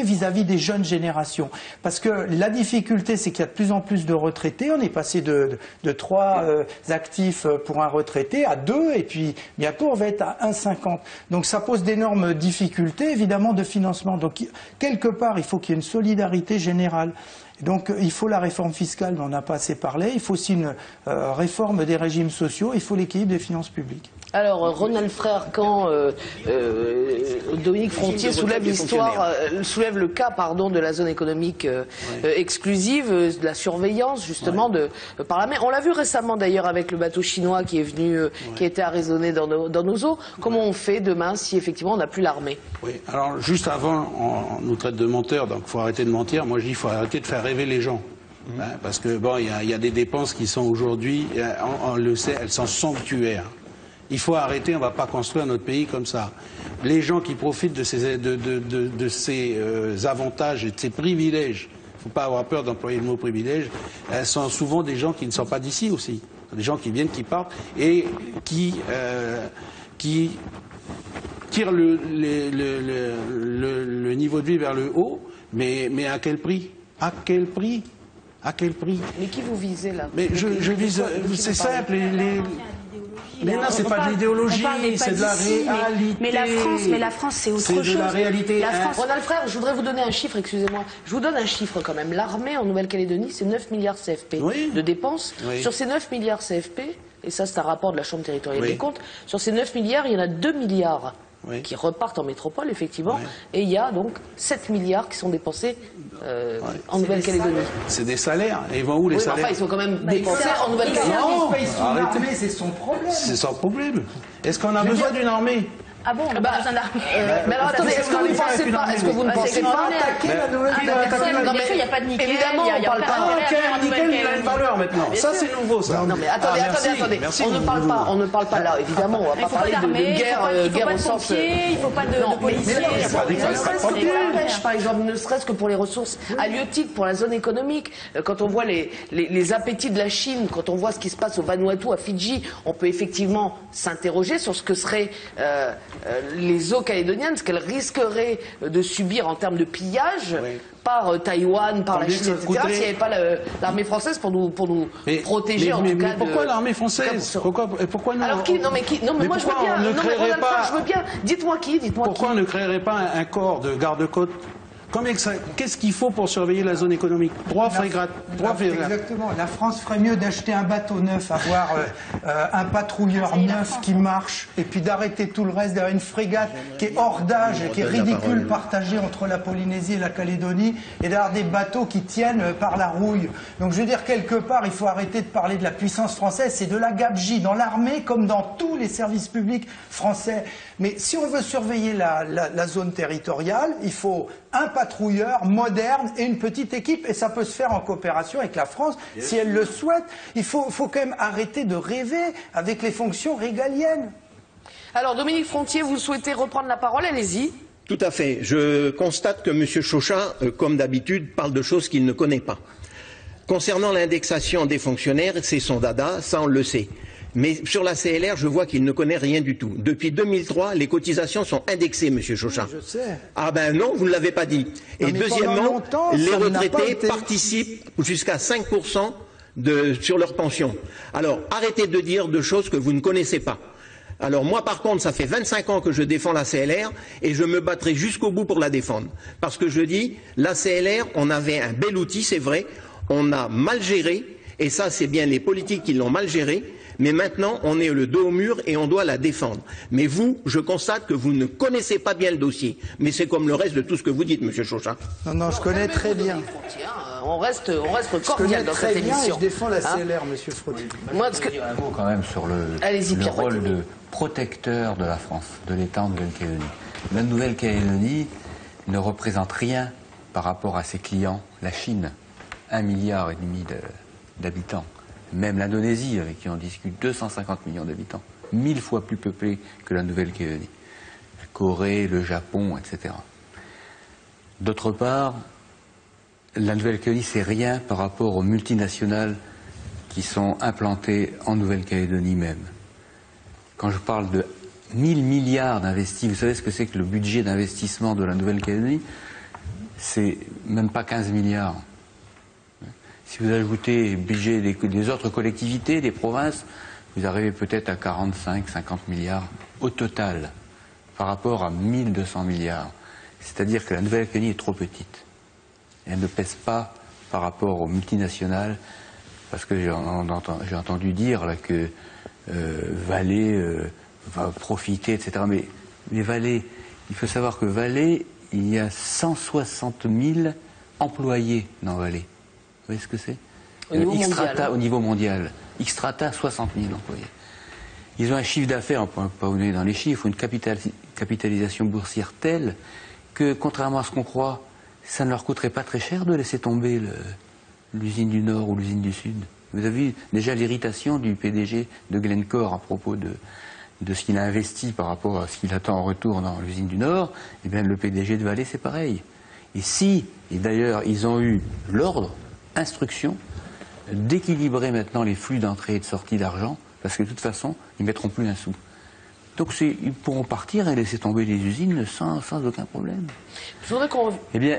vis-à-vis des jeunes générations. Parce que la difficulté, c'est qu'il y a de plus en plus de retraités. On est passé de 3 actifs pour un retraité à 2, et puis bientôt on va être à 1,50. Donc ça pose d'énormes difficultés, évidemment, de financement. Donc quelque part, il faut qu'il y ait une solidarité générale. Et donc il faut la réforme fiscale dont on n'a pas assez parlé, il faut aussi une réforme des régimes sociaux, il faut l'équilibre des finances publiques. Alors, Ronald Frère, quand Dominique Frontier soulève le cas, de la zone économique exclusive, de la surveillance, justement, par la mer. On l'a vu récemment, d'ailleurs, avec le bateau chinois qui est venu, qui a été arraisonné dans nos eaux. Comment on fait demain si, effectivement, on n'a plus l'armée? Oui, alors, juste avant, on nous traite de menteurs, donc il faut arrêter de mentir. Moi, je dis qu'il faut arrêter de faire rêver les gens. Parce que, bon, il y a des dépenses qui sont aujourd'hui, on le sait, elles sont sanctuaires. Il faut arrêter, on ne va pas construire notre pays comme ça. Les gens qui profitent de ces avantages et de ces privilèges, il ne faut pas avoir peur d'employer le mot privilège, sont souvent des gens qui ne sont pas d'ici aussi. Des gens qui viennent, qui partent et qui tirent le niveau de vie vers le haut, mais à quel prix? À quel prix? À quel prix? Mais qui vous visez là? Mais je vise, c'est simple, mais non, c'est pas de l'idéologie, c'est de la réalité. Mais la France, c'est autre chose. C'est de la réalité. Ronald Frère, je voudrais vous donner un chiffre, excusez-moi. Je vous donne un chiffre quand même. L'armée en Nouvelle-Calédonie, c'est 9 milliards CFP de dépenses. Oui. Sur ces 9 milliards CFP, et ça c'est un rapport de la Chambre territoriale des comptes, sur ces 9 milliards, il y en a 2 milliards qui repartent en métropole, effectivement, et il y a donc 7 milliards qui sont dépensés en Nouvelle-Calédonie. C'est des salaires. Et ils vont où les salaires? Enfin, ils sont quand même dépensés en Nouvelle-Calédonie. Arrêtez, c'est son problème. C'est son problème. Est-ce qu'on a besoin d'une armée? Ah bon, on n'a pas besoin d'armée. Mais alors attendez, est-ce que vous ne pensez pas attaquer la Nouvelle-Calédonie? Bien sûr, il n'y a pas de nickel. Évidemment, on ne parle pas. Nickel, il a une valeur maintenant. Ça, c'est nouveau, ça. Non, mais attendez. On ne parle pas là, évidemment. On ne va pas parler de guerre au sens. Il ne faut pas de policiers. Par exemple, ne serait-ce que pour les ressources halieutiques, pour la zone économique. Quand on voit les appétits de la Chine, quand on voit ce qui se passe au Vanuatu, à Fidji, on peut effectivement s'interroger sur ce que seraient les eaux calédoniennes, ce qu'elles risqueraient de subir en termes de pillage par Taïwan, par la Chine, etc. S'il n'y avait pas l'armée française pour nous protéger en tout cas. Mais pourquoi l'armée française? Pourquoi non? Alors qui? Non mais moi je veux bien. Je veux bien. Dites-moi qui? Pourquoi on ne créerait pas un corps de garde-côte? Qu'est-ce qu'il faut pour surveiller la zone économique? 3 frégates. Exactement. La France ferait mieux d'acheter un bateau neuf, avoir un patrouilleur neuf qui marche, et puis d'arrêter tout le reste derrière une frégate qui est hors d'âge, qui est ridicule, partagée entre la Polynésie et la Calédonie, et d'avoir des bateaux qui tiennent par la rouille. Donc je veux dire, quelque part, il faut arrêter de parler de la puissance française. C'est de la gabegie dans l'armée comme dans tous les services publics français. Mais si on veut surveiller la zone territoriale, il faut un patrouilleur moderne et une petite équipe, et ça peut se faire en coopération avec la France si elle le souhaite. Il faut quand même arrêter de rêver avec les fonctions régaliennes. Alors Dominique Frontier, vous souhaitez reprendre la parole, allez-y. Tout à fait. Je constate que M. Chauchat, comme d'habitude, parle de choses qu'il ne connaît pas. Concernant l'indexation des fonctionnaires, c'est son dada, ça on le sait. Mais sur la CLR, je vois qu'il ne connaît rien du tout. Depuis 2003, les cotisations sont indexées, Monsieur Chauchat. Oui, je sais. Ah ben non, vous ne l'avez pas dit. Et deuxièmement, les retraités participent jusqu'à 5% sur leur pension. Alors, arrêtez de dire de choses que vous ne connaissez pas. Alors moi, par contre, ça fait 25 ans que je défends la CLR et je me battrai jusqu'au bout pour la défendre. Parce que je dis, la CLR, on avait un bel outil, c'est vrai, on a mal géré, et ça, c'est bien les politiques qui l'ont mal géré. Mais maintenant, on est le dos au mur et on doit la défendre. Mais vous, je constate que vous ne connaissez pas bien le dossier. Mais c'est comme le reste de tout ce que vous dites, Monsieur Chauchat. Non, je connais très bien. On reste cordial dans cette émission. Je défends la CLR, Monsieur Frontier. Moi, je veux dire un mot quand même sur le rôle de protecteur de la France, de l'État en Nouvelle-Calédonie. La Nouvelle-Calédonie ne représente rien par rapport à ses clients, la Chine, 1,5 milliard d'habitants. Même l'Indonésie, avec qui on discute, 250 millions d'habitants, 1000 fois plus peuplée que la Nouvelle-Calédonie. La Corée, le Japon, etc. D'autre part, la Nouvelle-Calédonie, c'est rien par rapport aux multinationales qui sont implantées en Nouvelle-Calédonie même. Quand je parle de 1000 milliards d'investis, vous savez ce que c'est que le budget d'investissement de la Nouvelle-Calédonie? C'est même pas 15 milliards. Si vous ajoutez le budget des autres collectivités, des provinces, vous arrivez peut-être à 45-50 milliards au total, par rapport à 1200 milliards. C'est-à-dire que la Nouvelle-Calédonie est trop petite. Elle ne pèse pas par rapport aux multinationales, parce que j'ai entendu dire là, que Valais va profiter, etc. Mais Valais, il faut savoir que Valais, il y a 160 000 employés dans Valais. Vous voyez ce que c'est? Xstrata, au niveau mondial. Xstrata, 60 000 employés. Ils ont un chiffre d'affaires, on ne peut pas vous donner dans les chiffres, une capitalisation boursière telle que, contrairement à ce qu'on croit, ça ne leur coûterait pas très cher de laisser tomber l'usine du Nord ou l'usine du Sud. Vous avez vu déjà l'irritation du PDG de Glencore à propos de ce qu'il a investi par rapport à ce qu'il attend en retour dans l'usine du Nord. Eh bien, le PDG de Valais, c'est pareil. Et d'ailleurs, ils ont eu l'ordre, instruction, d'équilibrer maintenant les flux d'entrée et de sortie d'argent, parce que de toute façon, ils ne mettront plus un sou. Donc ils pourront partir et laisser tomber les usines sans aucun problème. Je voudrais qu'on... Eh bien,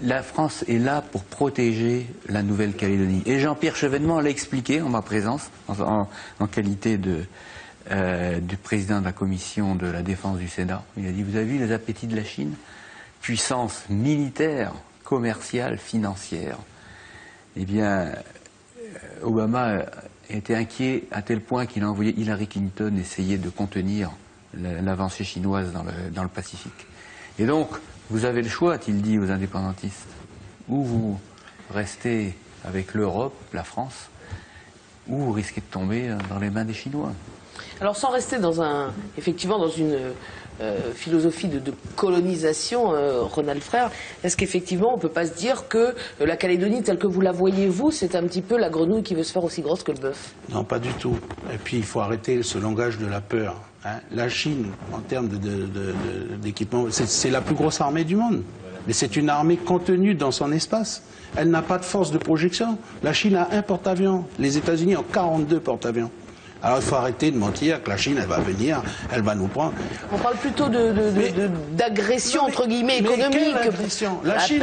la France est là pour protéger la Nouvelle-Calédonie. Et Jean-Pierre Chevènement l'a expliqué en ma présence, en qualité du président de la commission de la défense du Sénat. Il a dit, vous avez vu les appétits de la Chine? Puissance militaire, commerciale, financière. Eh bien, Obama était inquiet à tel point qu'il a envoyé Hillary Clinton essayer de contenir l'avancée chinoise dans le Pacifique. Et donc, vous avez le choix, a-t-il dit aux indépendantistes, ou vous restez avec l'Europe, la France, ou vous risquez de tomber dans les mains des Chinois. Alors sans rester effectivement dans une philosophie de colonisation, Ronald Frère, est-ce qu'effectivement on ne peut pas se dire que la Calédonie telle que vous la voyez vous, c'est un petit peu la grenouille qui veut se faire aussi grosse que le bœuf? Non, pas du tout. Et puis il faut arrêter ce langage de la peur. Hein. La Chine, en termes d'équipement, c'est la plus grosse armée du monde. Mais c'est une armée contenue dans son espace. Elle n'a pas de force de projection. La Chine a un porte-avions. Les États-Unis ont 42 porte-avions. Alors il faut arrêter de mentir que la Chine, elle va venir, elle va nous prendre. On parle plutôt d'agression entre guillemets économique. Mais quelle agression? La Chine,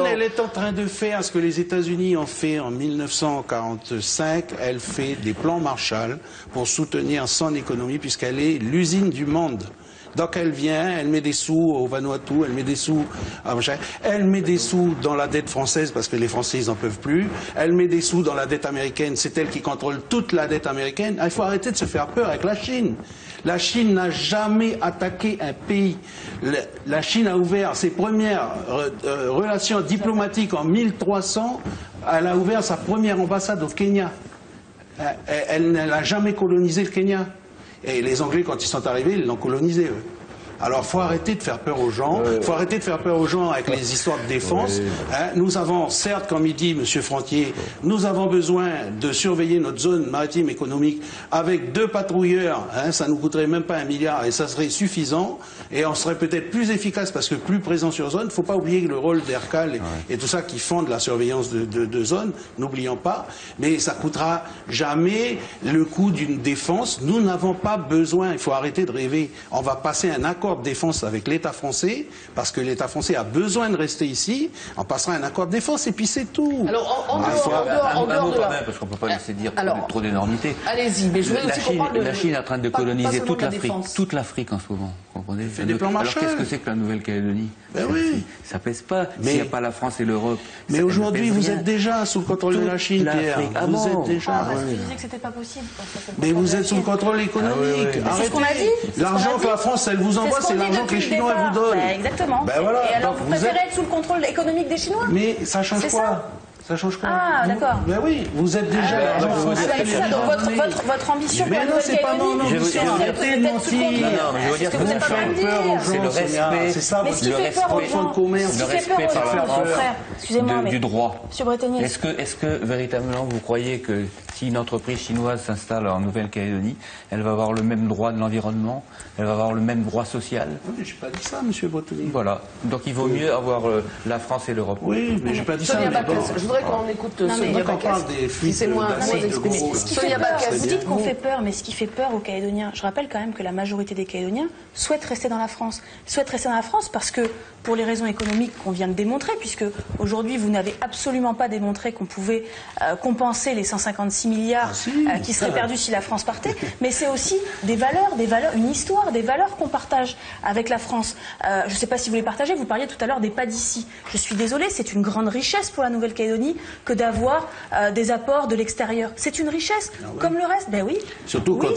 elle est en train de faire ce que les États-Unis ont fait en 1945. Elle fait des plans Marshall pour soutenir son économie puisqu'elle est l'usine du monde. Donc elle vient, elle met des sous au Vanuatu, elle met des sous elle met des sous dans la dette française parce que les Français ils en peuvent plus, elle met des sous dans la dette américaine, c'est elle qui contrôle toute la dette américaine. Il faut arrêter de se faire peur avec la Chine. La Chine n'a jamais attaqué un pays. La Chine a ouvert ses premières relations diplomatiques en 1300, elle a ouvert sa première ambassade au Kenya. Elle n'a jamais colonisé le Kenya. Et les Anglais, quand ils sont arrivés, ils l'ont colonisé, eux. Alors, il faut arrêter de faire peur aux gens. Il faut arrêter de faire peur aux gens avec les histoires de défense. Hein, nous avons, certes, comme il dit M. Frontier, nous avons besoin de surveiller notre zone maritime économique avec 2 patrouilleurs. Hein, ça ne nous coûterait même pas 1 milliard et ça serait suffisant. Et on serait peut-être plus efficace parce que plus présent sur zone. Il ne faut pas oublier le rôle d'Aircal et tout ça qui font de la surveillance de zone. N'oublions pas. Mais ça ne coûtera jamais le coût d'une défense. Nous n'avons pas besoin. Il faut arrêter de rêver. On va passer un accord de défense avec l'État français, parce que l'État français a besoin de rester ici, on passera un accord de défense et puis c'est tout. Alors, un mot quand même, parce qu'on ne peut pas laisser dire trop d'énormité. Allez-y, mais je voulais aussi qu'on parle de... La Chine est en train de coloniser toute l'Afrique en ce moment. Comprenez? Fait des plans Marshall. Alors qu'est-ce que c'est que la Nouvelle-Calédonie? Ben oui. Ça pèse pas. S'il n'y a pas la France et l'Europe. Mais aujourd'hui, vous êtes déjà sous le contrôle de la Chine, Pierre. Vous êtes déjà. Je disais que c'était pas possible. Mais vous êtes sous le contrôle économique. C'est ce qu'on a dit. L'argent que la France, elle vous envoie, c'est l'argent que les Chinois vous donnent. Exactement. Ben voilà. Et alors, vous préférez être sous le contrôle économique des Chinois? Mais ça change quoi? Ça change quoi? Ah, d'accord. Ben oui, vous êtes déjà l'argent français. Donc votre ambition pour la Nouvelle-Calédonie, arrêtez de mentir. C'est que vous êtes peur aux gens. C'est le respect. C'est ça, mais ce qui fait peur aux gens, le respect par du droit. Monsieur Bretigny. Est-ce que véritablement vous croyez que si une entreprise chinoise s'installe en Nouvelle-Calédonie, elle va avoir le même droit de l'environnement, elle va avoir le même droit social? Oui, je n'ai pas dit ça, monsieur Bretigny. Voilà. Donc il vaut mieux avoir la France et l'Europe. Oui, mais je n'ai pas dit ça. Je voudrais qu'on écoute Sonia Backès. Si c'est moins exprimé. Vous dites qu'on fait peur, mais ce qui fait peur aux Calédoniens, je rappelle quand même que la majorité des Calédoniens souhaitent rester dans la France. Souhaitent rester dans la France parce que, pour les raisons économiques qu'on vient de démontrer, puisque aujourd'hui vous n'avez absolument pas démontré qu'on pouvait compenser les 156 milliards qui seraient perdus si la France partait, mais c'est aussi des valeurs, une histoire, des valeurs qu'on partage avec la France. Je ne sais pas si vous les partagez, vous parliez tout à l'heure des pas d'ici. Je suis désolée, c'est une grande richesse pour la Nouvelle-Calédonie que d'avoir des apports de l'extérieur. C'est une richesse, comme le reste. Ben oui. Surtout oui,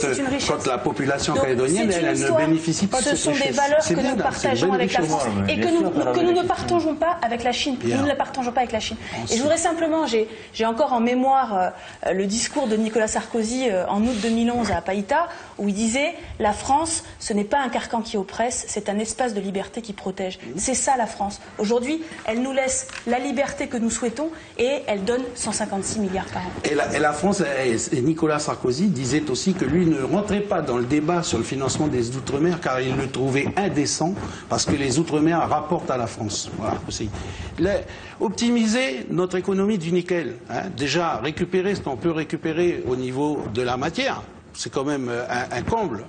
quand la population calédonienne, elle ne bénéficie pas de cette richesse. Ce sont des valeurs que nous partageons avec la France et que nous ne partageons pas avec la Chine. Nous ne la partageons pas avec la Chine. Et je voudrais simplement, j'ai encore en mémoire le discours de Nicolas Sarkozy en août 2011 à Païta, où il disait « La France, ce n'est pas un carcan qui oppresse, c'est un espace de liberté qui protège. » C'est ça la France. Aujourd'hui, elle nous laisse la liberté que nous souhaitons et elle donne 156 milliards par an. Et la France, et Nicolas Sarkozy disait aussi que lui ne rentrait pas dans le débat sur le financement des Outre-mer car il le trouvait indécent parce que les Outre-mer rapportent à la France. Voilà, aussi. Optimiser notre économie du nickel. Déjà, récupérer ce qu'on peut récupérer au niveau de la matière. C'est quand même un comble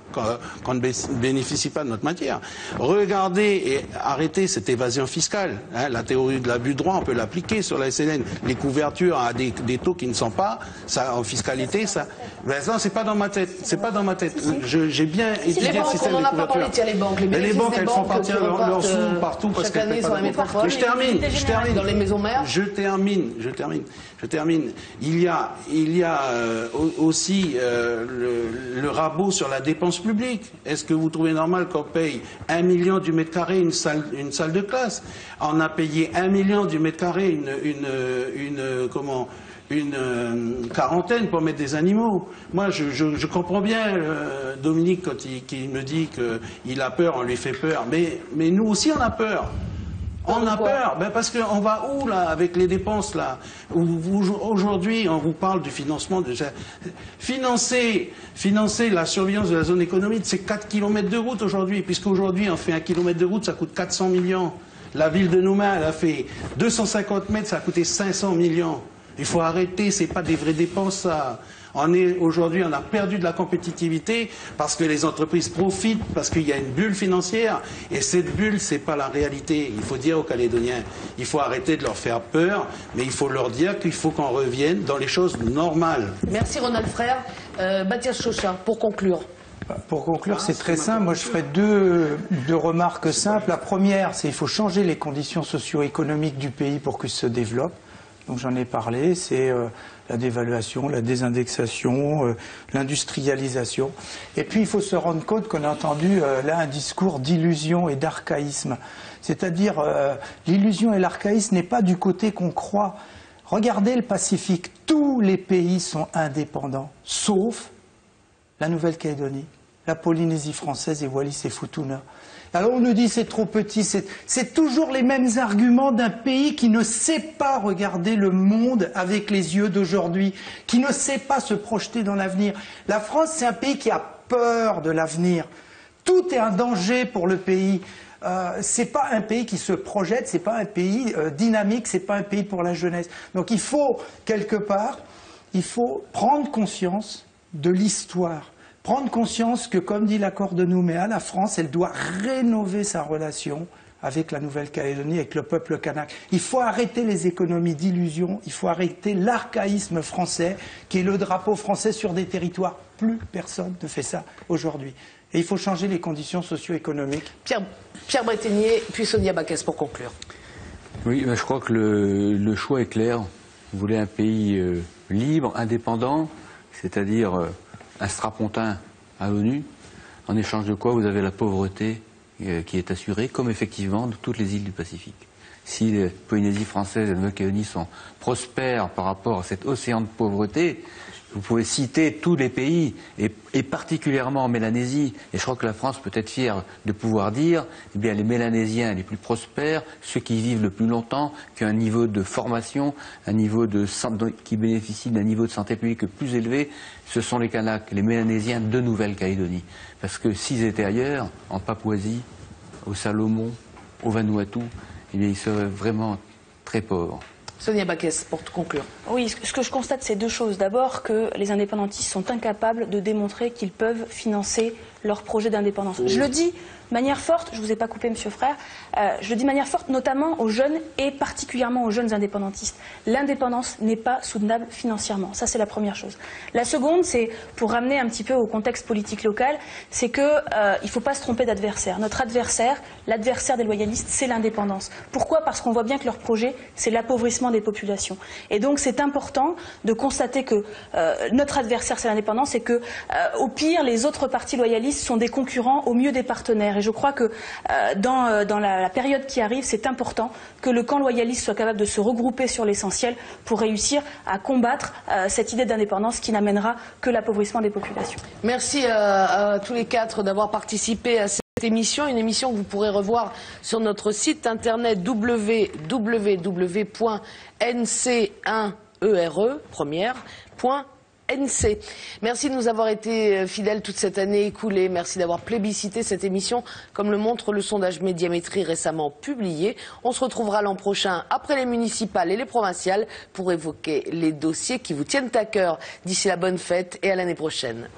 qu'on ne bénéficie pas de notre matière. Regardez et arrêtez cette évasion fiscale. La théorie de l'abus de droit, on peut l'appliquer sur la SNN. Les couvertures à des taux qui ne sont pas, ça, en fiscalité, ça... Ben non, c'est pas dans ma tête. C'est pas dans ma tête. J'ai bien étudié le système de couverture. Les banques, elles font partir leurs sous partout parce qu'elles ne paient pas d'impôts. Mais je termine. Dans les maisons mères. Je termine. Il y a aussi le rabot sur la dépense publique. Est-ce que vous trouvez normal qu'on paye 1 million du mètre carré une salle de classe? On a payé 1 million du mètre carré une quarantaine pour mettre des animaux. Moi, je comprends bien Dominique quand il me dit qu'il a peur, on lui fait peur. Mais nous aussi, on a peur. On a peur, parce qu'on va où là avec les dépenses là? Aujourd'hui, on vous parle du financement financer la surveillance de la zone économique, c'est 4 km de route aujourd'hui, puisqu'aujourd'hui on fait 1 km de route, ça coûte 400 millions. La ville de Nouméa, elle a fait 250 mètres, ça a coûté 500 millions. Il faut arrêter, c'est pas des vraies dépenses ça. Aujourd'hui, on a perdu de la compétitivité parce que les entreprises profitent, parce qu'il y a une bulle financière. Et cette bulle, c'est pas la réalité. Il faut dire aux Calédoniens, il faut arrêter de leur faire peur, mais il faut leur dire qu'il faut qu'on revienne dans les choses normales. Merci Ronald Frère. Mathias Chauchat, pour conclure. Pour conclure, c'est très simple. Moi, je ferai deux remarques simples. La première, c'est qu'il faut changer les conditions socio-économiques du pays pour qu'il se développe. Donc j'en ai parlé, c'est la dévaluation, la désindexation, l'industrialisation. Et puis il faut se rendre compte qu'on a entendu là un discours d'illusion et d'archaïsme. C'est-à-dire l'illusion et l'archaïsme n'est pas du côté qu'on croit. Regardez le Pacifique, tous les pays sont indépendants, sauf la Nouvelle-Calédonie, la Polynésie française et Wallis et Futuna. Alors on nous dit c'est trop petit, c'est toujours les mêmes arguments d'un pays qui ne sait pas regarder le monde avec les yeux d'aujourd'hui, qui ne sait pas se projeter dans l'avenir. La France, c'est un pays qui a peur de l'avenir. Tout est un danger pour le pays. C'est pas un pays qui se projette, c'est pas un pays dynamique, c'est pas un pays pour la jeunesse. Donc il faut, quelque part, il faut prendre conscience de l'histoire. Prendre conscience que, comme dit l'accord de Nouméa, la France, elle doit rénover sa relation avec la Nouvelle-Calédonie, avec le peuple kanak. Il faut arrêter les économies d'illusion, il faut arrêter l'archaïsme français, qui est le drapeau français sur des territoires. Plus personne ne fait ça aujourd'hui. Et il faut changer les conditions socio-économiques. Pierre Breténier, puis Sonia Backès pour conclure. Oui, je crois que le choix est clair. Vous voulez un pays libre, indépendant, c'est-à-dire un strapontin à l'ONU, en échange de quoi vous avez la pauvreté qui est assurée, comme effectivement dans toutes les îles du Pacifique. Si les Polynésie française et la Nouvelle-Calédonie sont prospères par rapport à cet océan de pauvreté, vous pouvez citer tous les pays, et particulièrement en Mélanésie, et je crois que la France peut être fière de pouvoir dire, eh bien les Mélanésiens les plus prospères, ceux qui vivent le plus longtemps, qui ont un niveau de formation, qui bénéficient d'un niveau de santé publique plus élevé, ce sont les Kanaks, les Mélanésiens de Nouvelle-Calédonie. Parce que s'ils étaient ailleurs, en Papouasie, au Salomon, au Vanuatu, eh bien ils seraient vraiment très pauvres. Sonia Backès, pour conclure. Oui, ce que je constate, c'est deux choses. D'abord, que les indépendantistes sont incapables de démontrer qu'ils peuvent financer leur projet d'indépendance. Je le dis Manière forte, je ne vous ai pas coupé, Monsieur Frère, je le dis de manière forte, notamment aux jeunes et particulièrement aux jeunes indépendantistes. L'indépendance n'est pas soutenable financièrement. Ça, c'est la première chose. La seconde, c'est pour ramener un petit peu au contexte politique local, c'est qu'il ne faut pas se tromper d'adversaire. Notre adversaire, l'adversaire des loyalistes, c'est l'indépendance. Pourquoi? Parce qu'on voit bien que leur projet, c'est l'appauvrissement des populations. Et donc, c'est important de constater que notre adversaire, c'est l'indépendance et que, au pire, les autres partis loyalistes sont des concurrents, au mieux des partenaires. Et je crois que dans la période qui arrive, c'est important que le camp loyaliste soit capable de se regrouper sur l'essentiel pour réussir à combattre cette idée d'indépendance qui n'amènera que l'appauvrissement des populations. Merci à tous les quatre d'avoir participé à cette émission, une émission que vous pourrez revoir sur notre site internet www.nc1ere.nc. Merci de nous avoir été fidèles toute cette année écoulée. Merci d'avoir plébiscité cette émission, comme le montre le sondage Médiamétrie récemment publié. On se retrouvera l'an prochain, après les municipales et les provinciales, pour évoquer les dossiers qui vous tiennent à cœur. D'ici là, bonne fête et à l'année prochaine.